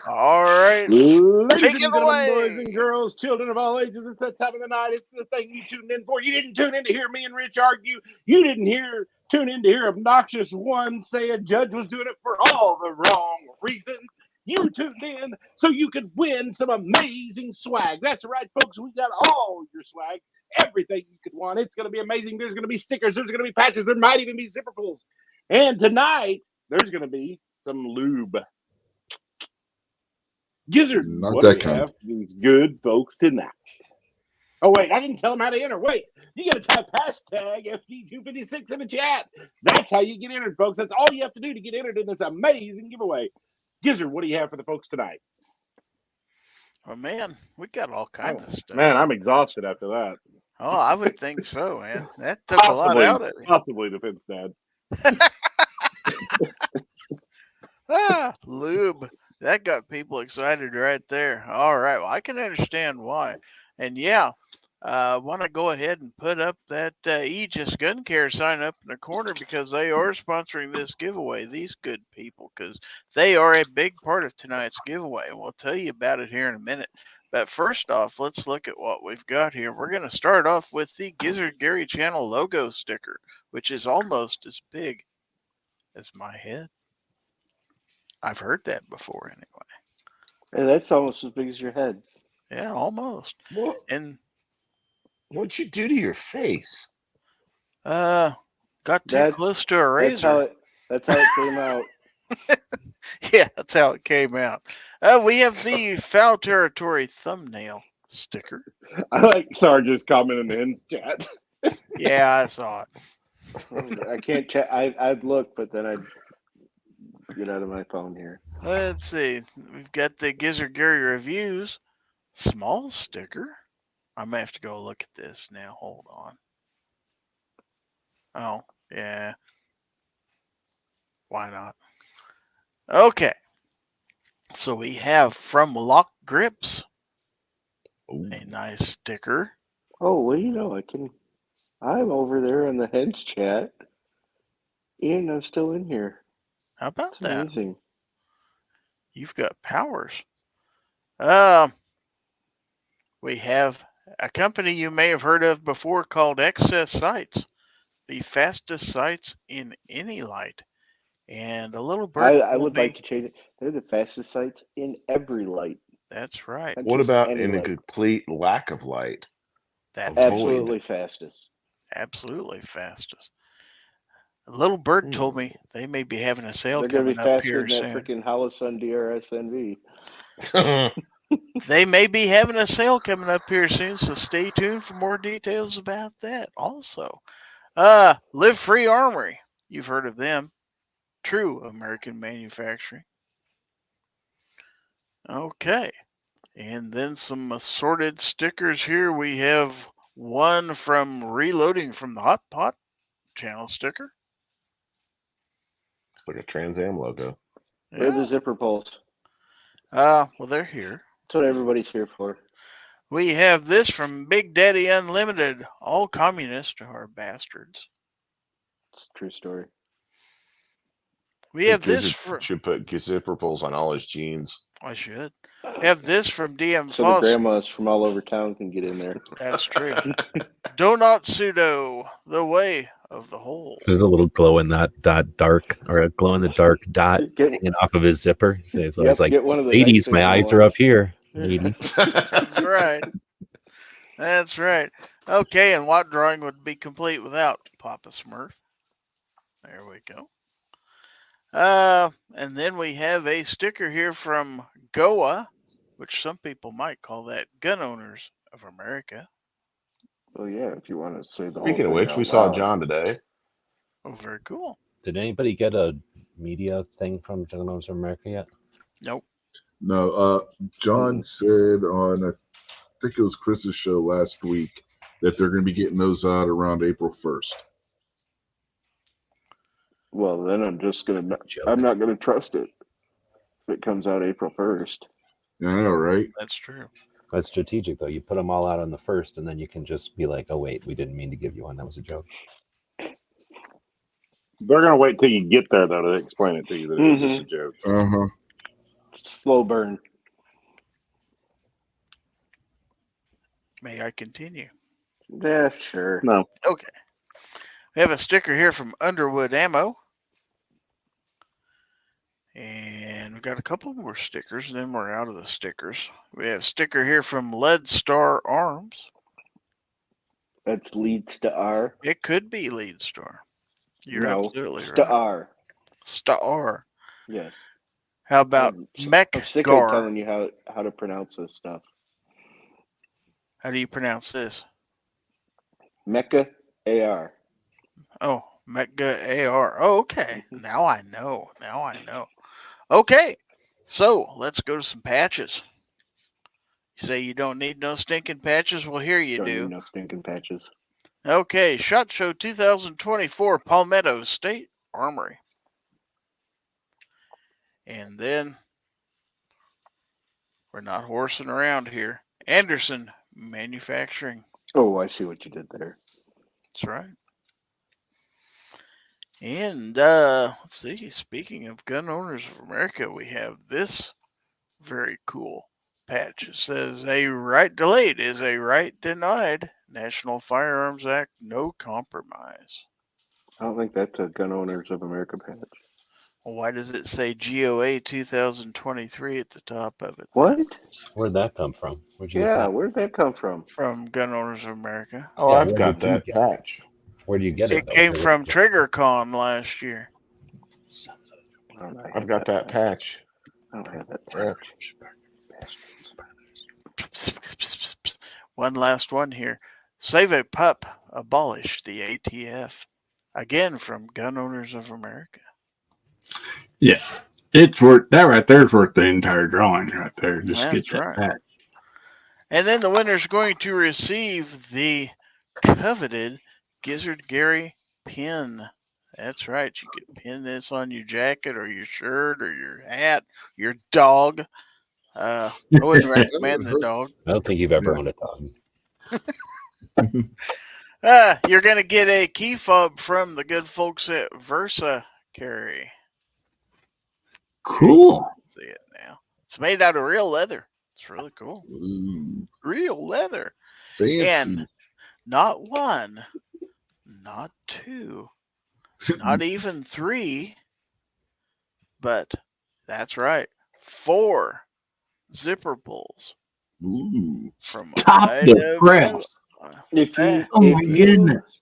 All right. Ladies Take and it gentlemen, away. boys and girls, children of all ages, it's that time of the night. It's the thing you tuned in for. You didn't tune in to hear me and Rich argue. You didn't tune in to hear obnoxious one say a judge was doing it for all the wrong reasons. You tuned in so you could win some amazing swag. That's right, folks. We got all your swag, everything you could want. It's going to be amazing. There's going to be stickers. There's going to be patches. There might even be zipper pulls. And tonight, there's going to be some lube. Gizzard, Not what that do we kind. have for these good folks tonight? Oh, wait, I didn't tell them how to enter. Wait, you got to type hashtag FG256 in the chat. That's how you get entered, folks. That's all you have to do to get entered in this amazing giveaway. Gizzard, what do you have for the folks tonight? Oh, man, we got all kinds of stuff. Man, I'm exhausted after that. Oh, I would think so, man. That took a lot out of me. Possibly Defense Dad. Lube. That got people excited right there. All right. Well, I can understand why. And yeah, I want to go ahead and put up that Aegis Gun Care sign up in the corner because they are sponsoring this giveaway. These good people, because they are a big part of tonight's giveaway. And we'll tell you about it here in a minute. But first off, let's look at what we've got here. We're going to start off with the Gizzard Gary channel logo sticker, which is almost as big as my head. I've heard that before anyway. Hey, that's almost as big as your head. Yeah, almost. What? And What'd you do to your face? got too close to a razor. That's how it came out. Yeah, that's how it came out. We have the Fowl Territory thumbnail sticker. I like Sarge's comment in the ends chat. Yeah, I saw it. I can't check. I'd look, but then I'd get out of my phone here. Let's see. We've got the Gizzard Gary reviews small sticker. I may have to go look at this now. Hold on. Oh, yeah. Why not? Okay. So we have from Lock Grips a nice sticker. Oh, well, you know, I'm over there in the hens chat, and I'm still in here. How about It's that? amazing. You've got powers. We have a company you may have heard of before called Excess Sights, the fastest sights in any light. And a little bird. I would like to change it. They're the fastest sights in every light. That's right. What about in a complete lack of light? That's absolutely fastest. Absolutely fastest. A little bird told me they may be having a sale They're going to coming be up faster here than that soon. freaking Holosun DRS-NV. They may be having a sale coming up here soon, so stay tuned for more details about that also. Live Free Armory. You've heard of them. True American manufacturing. Okay. And then some assorted stickers here. We have one from Reloading from the Hot Pot channel sticker. Like a Trans Am logo. They're the zipper pulls. Well, they're here. That's what everybody's here for. We have this from Big Daddy Unlimited. All communists are bastards. It's a true story. We have this from... should put zipper pulls on all his jeans. I should. We have this from DM So Foss. the grandmas from all over town can get in there. That's true. Donut Pseudo, the way of the hole. There's a little glow in that dark, or a glow in the dark dot hanging off of his zipper. So it's like, ladies, my eyes are up here. Ladies. That's right. That's right. Okay, and what drawing would be complete without Papa Smurf? There we go. And then we have a sticker here from Goa, which some people might call that Gun Owners of America. Oh, yeah, if you want to say the Speaking of which, we saw John today. Oh, very cool. Did anybody get a media thing from Gun Owners of America yet? Nope. No, John said on, I think it was Chris's show last week, that they're going to be getting those out around April 1st. Well, then I'm not going to trust it if it comes out April 1st. Yeah, I know, right? That's true. That's strategic, though. You put them all out on the 1st, and then you can just be like, oh, wait, we didn't mean to give you one. That was a joke. They're going to wait till you get there, though, to explain it to you that it was just a joke. Uh-huh. Slow burn. May I continue? Yeah, sure. No. Okay. We have a sticker here from Underwood Ammo. And we've got a couple more stickers, and then we're out of the stickers. We have a sticker here from Lead Star Arms. That's Lead Star. It could be Lead Star. You're No, absolutely right. Star. Star. Yes. How about I'm sick of Mekgar? telling you how to pronounce this stuff. How do you pronounce this? Mecca AR. Oh, Mekga AR. Oh, okay. Now I know. Okay, so let's go to some patches. You say you don't need no stinking patches? Well, here you Don't do. need no stinking patches. Okay, SHOT Show 2024, Palmetto State Armory. And then, we're not horsing around here, Anderson Manufacturing. Oh, I see what you did there. That's right. And let's see, speaking of Gun Owners of America, we have this very cool patch. It says, a right delayed is a right denied. National Firearms Act, no compromise. I don't think that's a Gun Owners of America patch. Well, why does it say GOA 2023 at the top of it? What? Where'd that come from? Where'd you get Yeah, that? where'd that come from? From Gun Owners of America. Oh, Yeah, I've where got did you that get patch. Where do you get it? It came from TriggerCon last year. I've got that patch. I don't have that Yeah. patch. One last one here. Save a Pup, abolish the ATF. Again from Gun Owners of America. Yeah, it's worth that right there. Is worth the entire drawing right there. Just That's get that right. patch. And then the winner's going to receive the coveted Gizzard Gary pin. That's right. You can pin this on your jacket or your shirt or your hat, your dog. I wouldn't recommend the dog. I don't think you've ever owned a dog. You're going to get a key fob from the good folks at Versa Carry. Cool. See it now. It's made out of real leather. It's really cool. Ooh, Real leather. fancy. And not one, not two, not even three, but that's right, 4 zipper pulls Ooh. from Top the press. If you, Oh my goodness.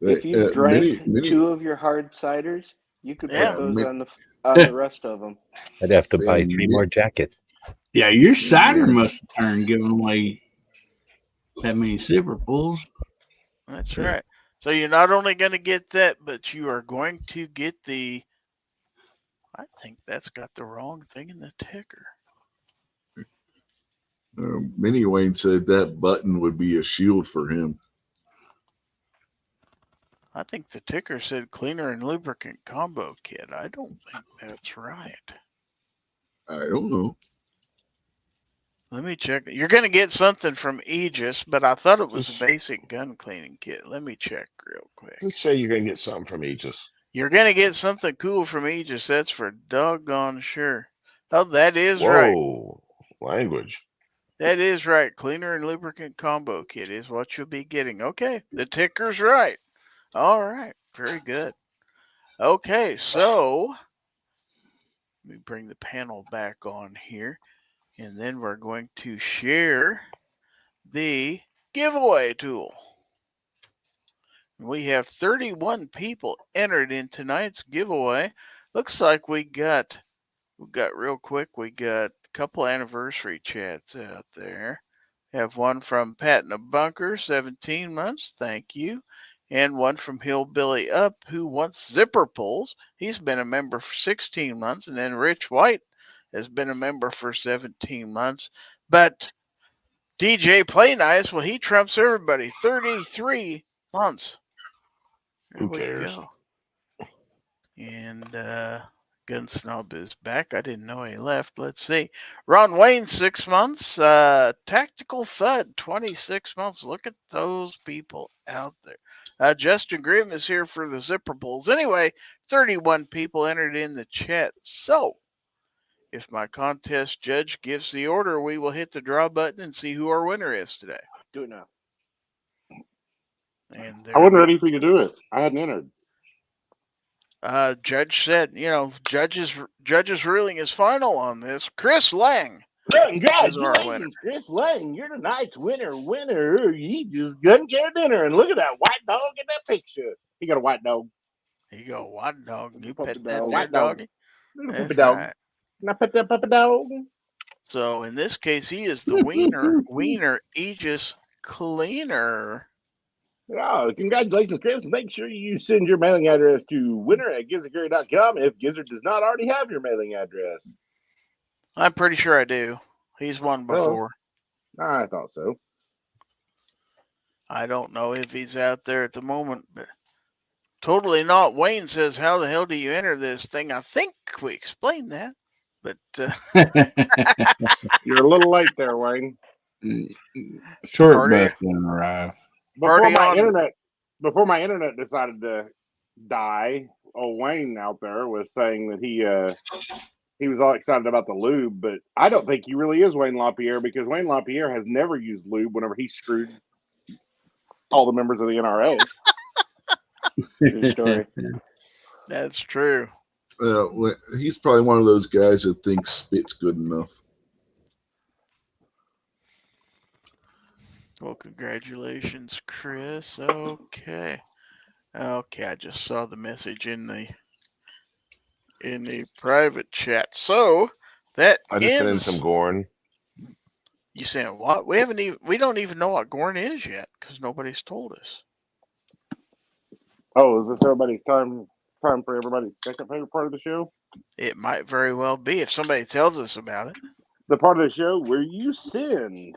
if you drank many, 2 of your hard ciders, you could Yeah. put those on the rest of them. I'd have to buy 3 more jackets. Yeah, your cider must have turned giving away that many zipper pulls. That's right. So you're not only going to get that, but you are going to get the, I think that's got the wrong thing in the ticker. Minnie Wayne said that button would be a shield for him. I think the ticker said cleaner and lubricant combo kit. I don't think that's right. I don't know. Let me check. You're going to get something from Aegis, but I thought it was a basic gun cleaning kit. Let me check real quick. Let's say you're going to get something from Aegis. You're going to get something cool from Aegis. That's for doggone sure. Oh, that is Whoa, right. language. That is right. Cleaner and lubricant combo kit is what you'll be getting. Okay, the ticker's right. All right, very good. Okay, so let me bring the panel back on here, and then we're going to share the giveaway tool. We have 31 people entered in tonight's giveaway. Looks like we got real quick. We got a couple anniversary chats out there. Have one from Pat in a Bunker, 17 months. Thank you. And one from Hillbilly Up, who wants zipper pulls. He's been a member for 16 months. And then Rich White has been a member for 17 months. But DJ Play Nice, well, he trumps everybody. 33 months. There Who cares? Go. And Gun Snob is back. I didn't know he left. Let's see. Ron Wayne, 6 months. Tactical Thud, 26 months. Look at those people out there. Justin Grimm is here for the zipper pulls. Anyway, 31 people entered in the chat. So, if my contest judge gives the order, we will hit the draw button and see who our winner is today. Do it now. And I wasn't ready for you to do it. I hadn't entered. Judge said, judge's ruling is final on this. Chris Lang. Congratulations, Chris Lang. You're tonight's winner. He just couldn't get a dinner. And look at that white dog in that picture. He got a white dog. You go, what dog? You Puppy pet that dog. there White dog. doggy? Little That's puppy dog. right. Can I pet that puppy dog? So in this case, he is the wiener Aegis cleaner. Oh, congratulations, Chris. Make sure you send your mailing address to winner@gizzardgary.com if Gizzard does not already have your mailing address. I'm pretty sure I do. He's won before. I thought so. I don't know if he's out there at the moment, but totally not. Wayne says, how the hell do you enter this thing? I think we explained that, but You're a little late there, Wayne. Short Party. bus didn't arrive. Before Party my on. internet decided to die, old Wayne out there was saying that he was all excited about the lube, but I don't think he really is Wayne LaPierre because Wayne LaPierre has never used lube whenever he screwed all the members of the NRA. True story. That's true. He's probably one of those guys that thinks spit's good enough. Well, congratulations, Chris. Okay, I just saw the message in the private chat. So that I just sent in ends. some Gorn. You saying what? We don't even know what Gorn is yet because nobody's told us. Oh, is this everybody's time for everybody's second favorite part of the show? It might very well be if somebody tells us about it. The part of the show where you send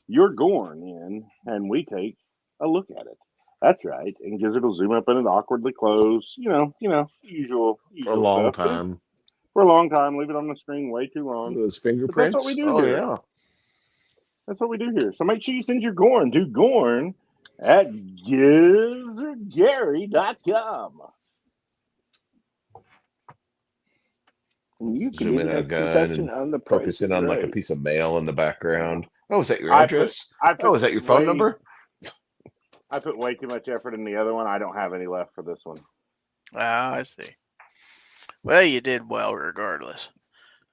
your Gorn in and we take a look at it. That's right. And Gizzard will zoom up in it awkwardly close. Usual For a long stuff. time. For a long time. Leave it on the screen way too long. Those But fingerprints. that's what we do Oh here. yeah. That's what we do here. So make sure you send your Gorn to Gorn at gizzardgary.com. And you Zoom can in get a a gun confession and on the focus price. in on like a Right. piece of mail in the background. Oh, is that your I address? put Is that your phone way- number? I put way too much effort in the other one. I don't have any left for this one. Ah, I see. Well, you did well regardless.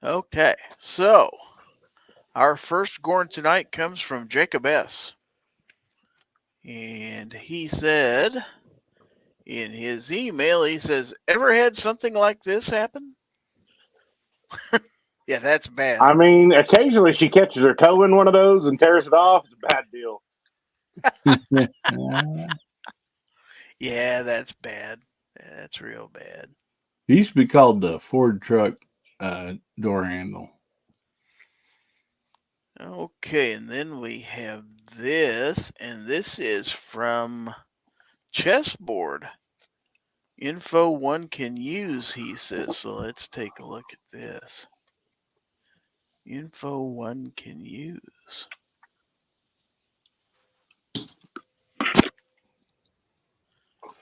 Okay, so our first Gorn tonight comes from Jacob S. And he said in his email, he says, ever had something like this happen? Yeah, that's bad. I mean, occasionally she catches her toe in one of those and tears it off. It's a bad deal. Yeah, that's bad. That's real bad. It used to be called the Ford truck door handle. Okay, and then we have this, and this is from Chessboard. Info one can use, he says. So let's take a look at this. Info one can use.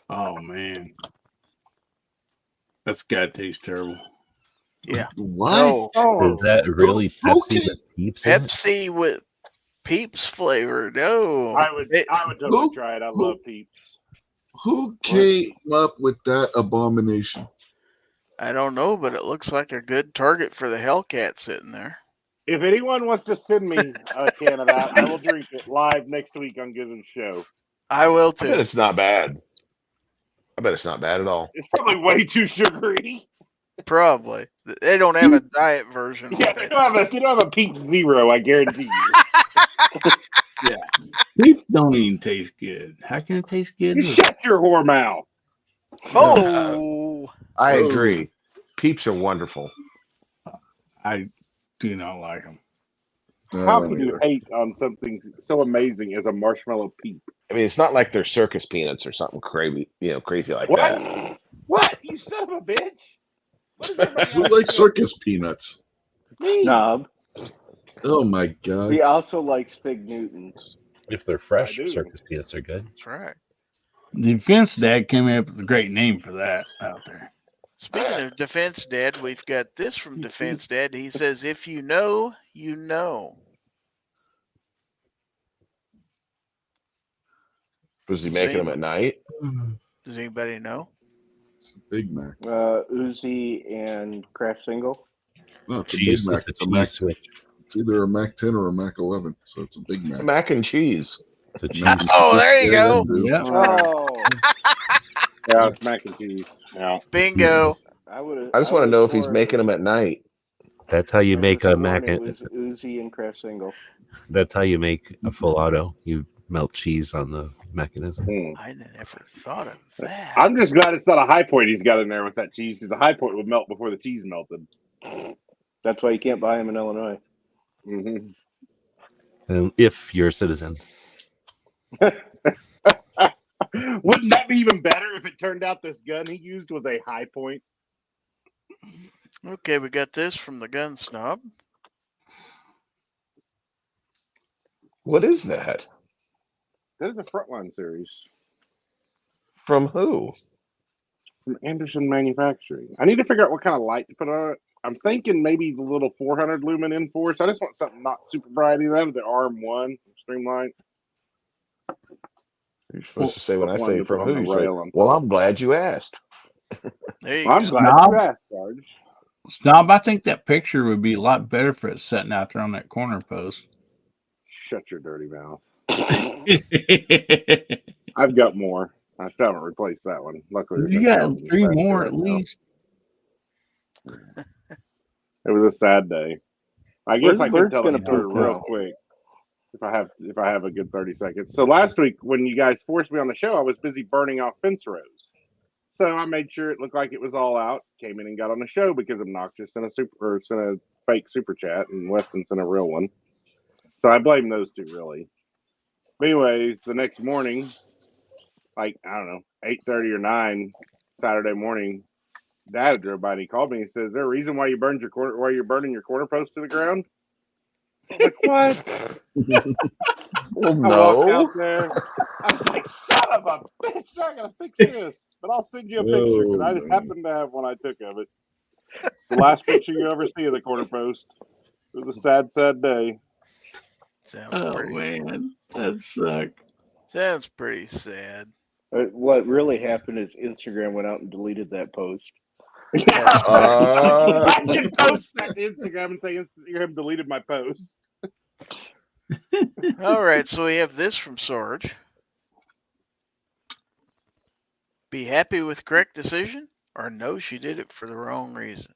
Oh man, that's gotta taste terrible. Yeah. What? No, Is that really Pepsi Okay. with peeps in it? Pepsi with Peeps flavor. No. I would totally Who- try it. I love Peeps. Who came up with that abomination? I don't know, but it looks like a good target for the Hellcat sitting there. If anyone wants to send me a can of that, I will drink it live next week on Gizzard's show. I will I bet too. it's not bad. I bet it's not bad at all. It's probably way too sugary. Probably. They don't have a diet version. Yeah, they don't have a Peep Zero, I guarantee you. Peeps don't even taste good. How can it taste good? You shut your whore mouth. Oh, I Oh. agree. Peeps are wonderful. I do not like them. How can you hate on something so amazing as a marshmallow peep? I mean, it's not like they're circus peanuts or something crazy, crazy like What? that. What? You son of a bitch! What is everybody Who else likes doing? circus peanuts? Me. Snob. Oh my god! He also likes Fig Newtons. If they're fresh, I do. circus peanuts are good. that's right. Defense Dad came up with a great name for that out there. Speaking of Defense Dad, we've got this from Defense Dad. He says, if you know, you know. Was he making them Same. at night? Does anybody know? It's a Big Mac. Uzi and Kraft Single. No, it's a Cheese Big Mac. with It's the a Mac. cheese switch. It's either a Mac 10 or a Mac 11. So it's a Big Mac. Mac and cheese. It's a cheese. Mac- Oh, there you go. Yeah. Oh, Yeah, it's mac and cheese. Yeah. Bingo. I just want to know if he's making them at night. That's how you make a mac It and was Uzi and Kraft single. that's how you make a full auto. You melt cheese on the mechanism. I never thought of that. I'm just glad it's not a high point he's got in there with that cheese, because the high point would melt before the cheese melted. That's why you can't buy them in Illinois. Mm-hmm. And if you're a citizen. Wouldn't that be even better if it turned out this gun he used was a high point? Okay, we got this from the Gun Snob. What is that? That is a Frontline series From who? from Anderson Manufacturing. I need to figure out what kind of light to put on it. I'm thinking maybe the little 400 lumen N4. So I just want something not super bright either. The RM1 Streamlight. You're supposed to say when I say from on who, the you say, rail on well, top. I'm glad you asked. There you I'm go. glad you asked, Sarge. Snob, I think that picture would be a lot better if it's sitting out there on that corner post. Shut your dirty mouth. I've got more. I still haven't replaced that one. Luckily, You there's got no 3 factory more right at now. least. It was a sad day. I guess I could Bert's tell gonna the story poop real now. quick if I have a good 30 seconds. So last week when you guys forced me on the show, I was busy burning off fence rows. So I made sure it looked like it was all out. Came in and got on the show because Obnoxious sent a fake super chat and Weston sent a real one. So I blame those two really. But anyways, the next morning, like I don't know, 8:30 or 9 Saturday morning, Dad drove by and he called me and says, "Is there a reason why you're burning your corner post to the ground?" I was like, "What?" Well, I walked out no. there. I was like, "Son of a bitch, I gotta fix this." But I'll send you a picture because I just happened to have one I took of it. The last picture you ever see of the corner post. It was a sad, sad day. Sounds pretty. Man, that sucked. Sounds pretty sad. What really happened is Instagram went out and deleted that post. I can post that to Instagram and say Instagram deleted my post. All right, so we have this from Sarge. Be happy with correct decision, or no, she did it for the wrong reason.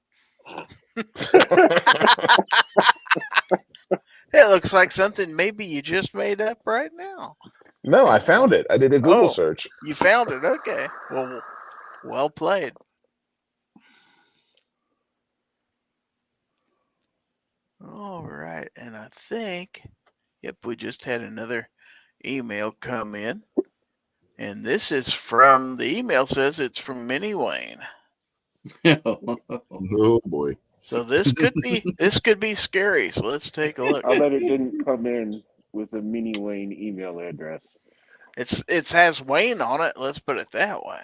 It looks like something maybe you just made up right now. No, I found it. I did a Google search. You found it. Okay. Well played. All right. And I think, yep, we just had another email come in. And this is from, the email says it's from Minnie Wayne. Oh boy. So this could be scary. So let's take a look. I bet it didn't come in with a Mini Wayne email address. It has Wayne on it. Let's put it that way.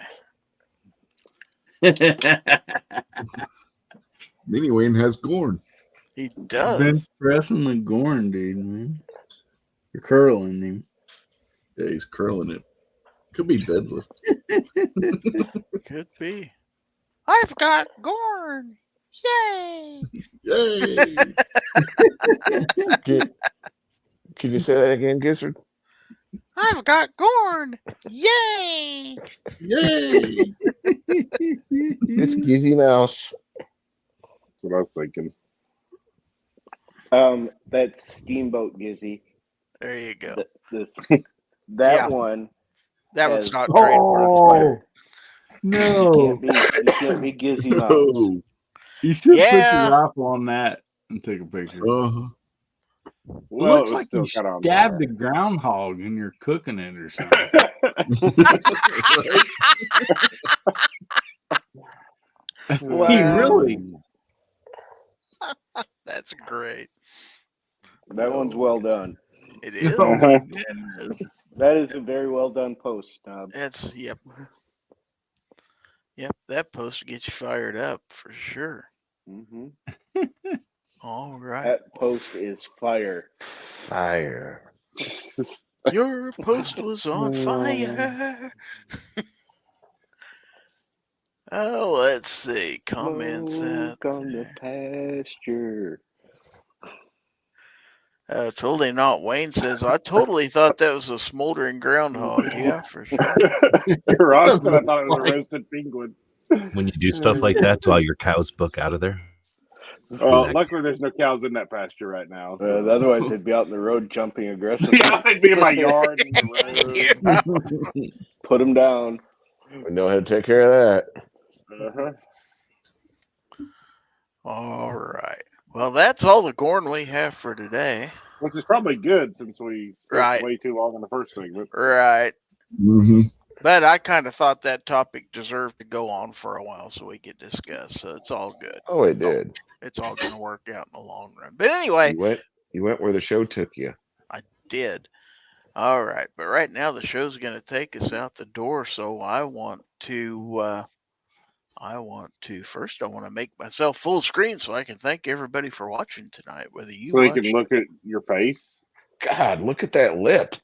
Mini Wayne has Gorn. He does. Been pressing the Gorn, dude, man. You're curling him. Yeah, he's curling it. Could be deadlift. Could be. I've got Gorn. Yay! Yay! Can you say that again, Gizzard? I've got Gorn. Yay! Yay! It's Gizzy Mouse. That's what I was thinking. That's Steamboat Gizzy. There you go. That Yeah. one. That one's has- not trademarked. No. You can't be Gizzy Mouse. Oh. You should put Yeah. your rifle on that and take a picture. Uh-huh. Well, Looks it was like still you kind of on stabbed fire. a groundhog and you're cooking it or something. Really? That's great. That one's well done. It is. Oh my goodness. That is a very well done post. That's yep. Yep, that post gets you fired up for sure. Mm-hmm. All right. That post is fire. Fire. Your post was on fire. Oh, let's see. Comments out Smoke on the there. pasture. Totally not. Wayne says, I totally thought that was a smoldering groundhog. Yeah, for sure. Ron said I thought it was a roasted penguin. When you do stuff like that, do all your cows book out of there? Well, luckily there's no cows in that pasture right now. So. Otherwise, they'd be out in the road jumping aggressively. Yeah, they'd be in my yard. In the road. Put them down. We know how to take care of that. Uh-huh. All right. Well, that's all the corn we have for today. Which is probably good since we spent way too long in the first segment. Right. Mm-hmm. But I kind of thought that topic deserved to go on for a while so we could discuss. So it's all good. Oh, it did. It's all going to work out in the long run. But anyway. You went where the show took you. I did. All right. But right now the show's going to take us out the door. So I want to first make myself full screen so I can thank everybody for watching tonight. Whether you so you can look at your face. God, look at that lip.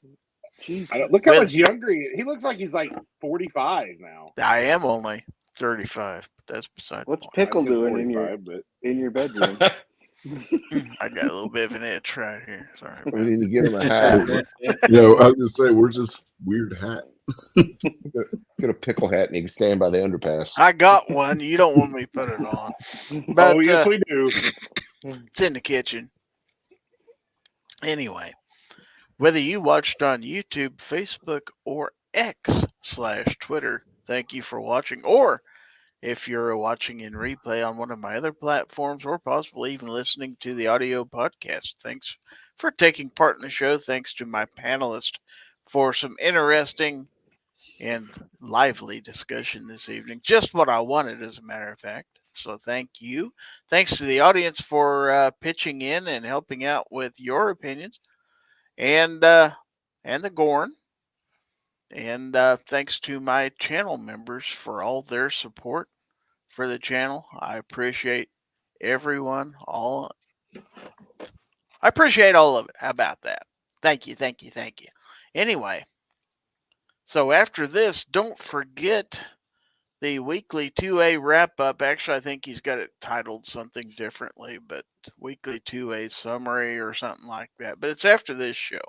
Look how much younger he is. He looks like he's like 45 now. I am only 35, but that's beside What's the point. Pickle doing in your bedroom? I got a little bit of an itch right here. Sorry. We need to get him a hat. Yeah, I was gonna say we're just weird hat. Get a pickle hat and you can stand by the underpass. I got one. You don't want me to put it on. But, oh, yes, we do. It's in the kitchen. Anyway, whether you watched on YouTube, Facebook, or X/Twitter, thank you for watching. Or if you're watching in replay on one of my other platforms, or possibly even listening to the audio podcast, thanks for taking part in the show. Thanks to my panelists for some interesting and lively discussion this evening. Just what I wanted, as a matter of fact. So thank you. Thanks to the audience for pitching in and helping out with your opinions, and the Gorn. And thanks to my channel members for all their support for the channel. I appreciate everyone. I appreciate all of it. How about that? Thank you. Anyway, so after this, don't forget the weekly 2A wrap-up. Actually, I think he's got it titled something differently, but weekly 2A summary or something like that. But it's after this show,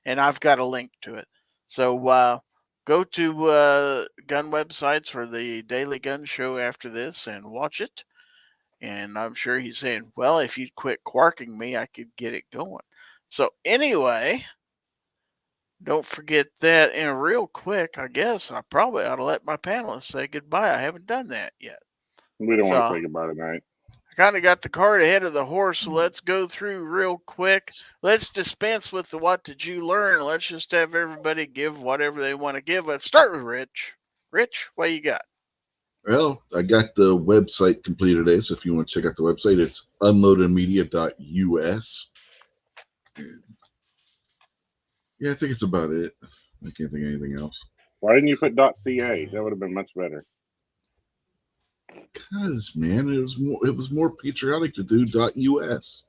and I've got a link to it. So go to gun websites for the Daily Gun Show after this and watch it. And I'm sure he's saying, well, if you'd quit quarking me, I could get it going. So anyway, don't forget that. And real quick, I guess I probably ought to let my panelists say goodbye. I haven't done that yet. We don't want to say goodbye tonight. I kind of got the cart ahead of the horse, so let's go through real quick. Let's dispense with the what did you learn. Let's just have everybody give whatever they want to give. Let's start with Rich. Rich, what you got? Well, I got the website completed today, so if you want to check out the website, it's unloadedmedia.us. Yeah, I think it's about it. I can't think of anything else. Why didn't you put .ca? That would have been much better. Because, man, it was more patriotic to do .us.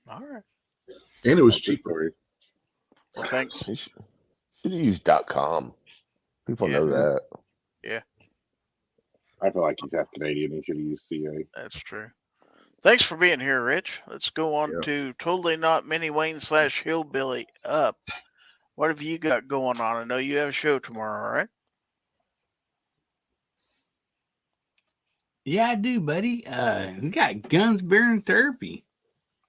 All right. And it was cheaper. Well, thanks. You should use .com. People know that. Yeah. I feel like he's half Canadian. He should have used CA. That's true. Thanks for being here, Rich. Let's go on to Totally Not Mini Wayne / Hillbilly Up. What have you got going on? I know you have a show tomorrow, right? Yeah, I do, buddy. We got Guns, Beer, and Therapy.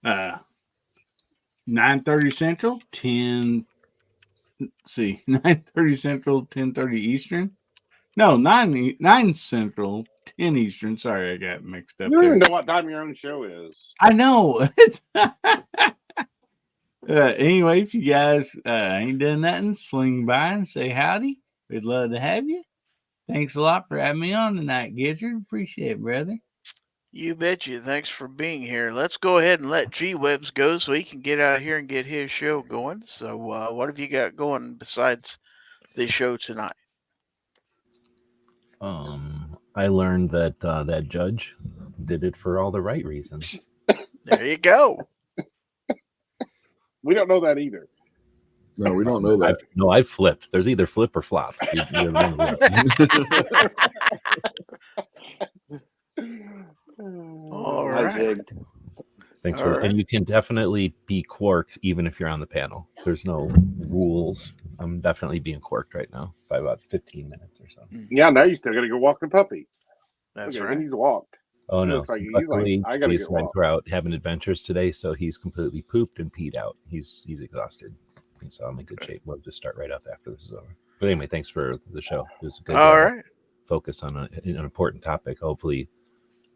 9:30 Central, 9:30 Central, 10:30 Eastern. No, 9 Central, 10 Eastern. Sorry, I got mixed up. You don't even know what time your own show is. I know. Anyway, if you guys ain't done nothing, swing by and say howdy. We'd love to have you. Thanks a lot for having me on tonight, Gizzard. Appreciate it, brother. You betcha. Thanks for being here. Let's go ahead and let G-Webs go so he can get out of here and get his show going. So what have you got going besides the show tonight? I learned that that judge did it for all the right reasons. There you go. We don't know that either. No, we don't know that. I flipped. There's either flip or flop. All right. Thanks All for, right. and you can definitely be corked even if you're on the panel. There's no rules. I'm definitely being corked right now by about 15 minutes or so. Yeah, now you still got to go walk the puppy. That's Look at him, right. he's walked. Oh He no! looks like he's Luckily, like, I gotta these get guys walked. were out having adventures today, so he's completely pooped and peed out. He's exhausted. So I'm in good shape. We'll just start right up after this is over. But anyway, thanks for the show. It was a good All right. focus on an important topic. Hopefully,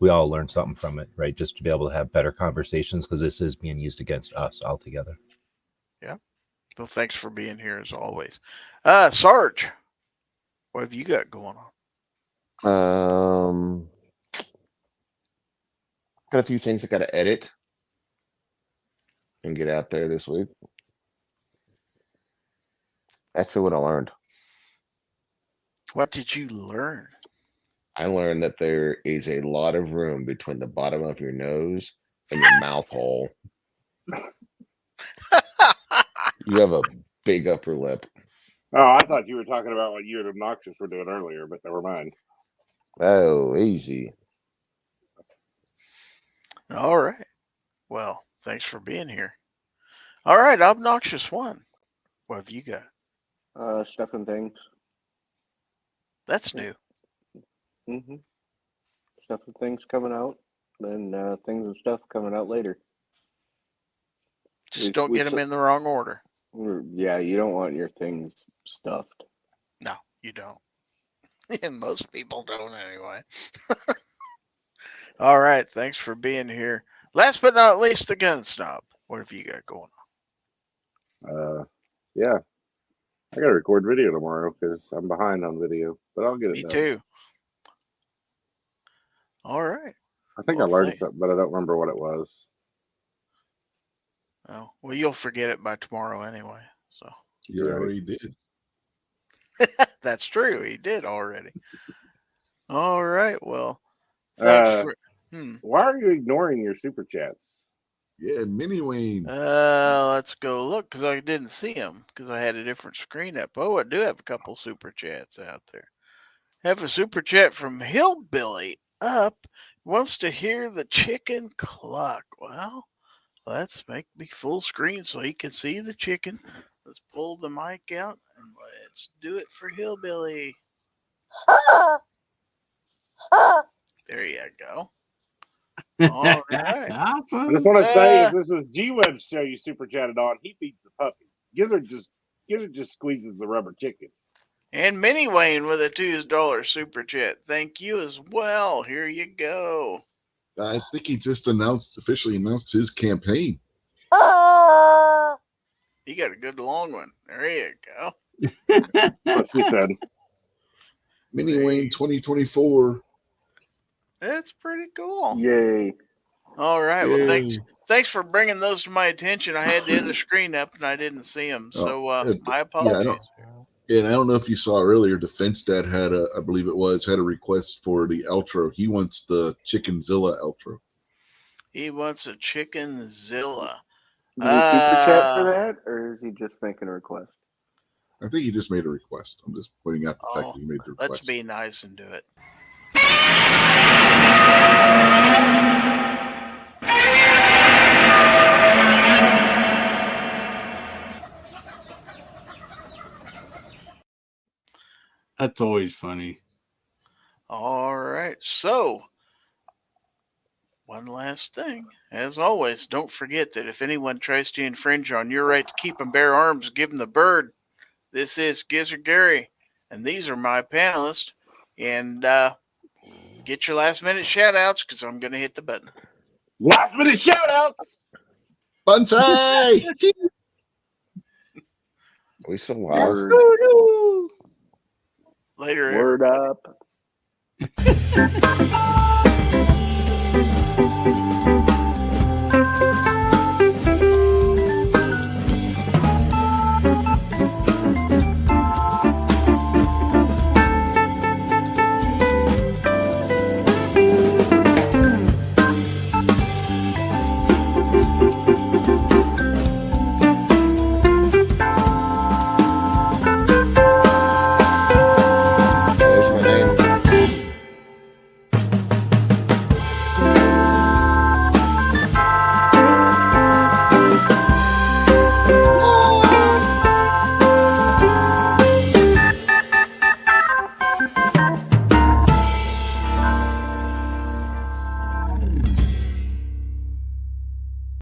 we all learned something from it, right? Just to be able to have better conversations, because this is being used against us altogether. Yeah. Well, thanks for being here as always. Sarge, what have you got going on? Got a few things I got to edit and get out there this week. That's what I learned. What did you learn? I learned that there is a lot of room between the bottom of your nose and your mouth hole. You have a big upper lip. Oh, I thought you were talking about what you and Obnoxious were doing earlier, but never mind. Oh, easy. All right. Well, thanks for being here. All right, Obnoxious One. What have you got? Stuff and things. That's new. Mm-hmm. Stuff and things coming out, then things and stuff coming out later. Just don't get them in the wrong order. Yeah, you don't want your things stuffed. No, you don't. And most people don't anyway. All right, thanks for being here. Last but not least, the Gun Snob. What have you got going on? Yeah, I got to record video tomorrow because I'm behind on video, but I'll get it Me done. too. All right. I think I learned something, but I don't remember what it was. Oh, well, you'll forget it by tomorrow anyway. So you already did. That's true. He did already. All right. Well, thanks for. Why are you ignoring your super chats? Yeah, Mini Wayne. Let's go look because I didn't see them because I had a different screen up. Oh, I do have a couple super chats out there. Have a super chat from Hillbilly up. Wants to hear the chicken cluck. Well, let's make me full screen so he can see the chicken. Let's pull the mic out and let's do it for Hillbilly. There you go. All right. Awesome. I just want to say, if this was G-Web's show you super chatted on, he feeds the puppy. Gizzard just squeezes the rubber chicken. And Mini Wayne with a $2 super chat. Thank you as well. Here you go. I think he just officially announced his campaign. He got a good long one. There you go. What she said. Mini Wayne 2024. That's pretty cool. Yay. All right. Well, thanks for bringing those to my attention. I had the other screen up and I didn't see them. So I apologize. And I don't know if you saw earlier, Defense Dad had I believe it was, had a request for the outro. He wants the Chickenzilla outro. He wants a Chickenzilla. Did he super chat for that, or is he just making a request? I think he just made a request. I'm just pointing out the fact that he made the request. Let's be nice and do it. That's always funny. All right. So, one last thing. As always, don't forget that if anyone tries to infringe on your right to keep and bear arms, give them the bird. This is Gizzard Gary, and these are my panelists. And get your last minute shout outs because I'm going to hit the button. Last minute shout outs. Bonsai. We still live. Later. Word up.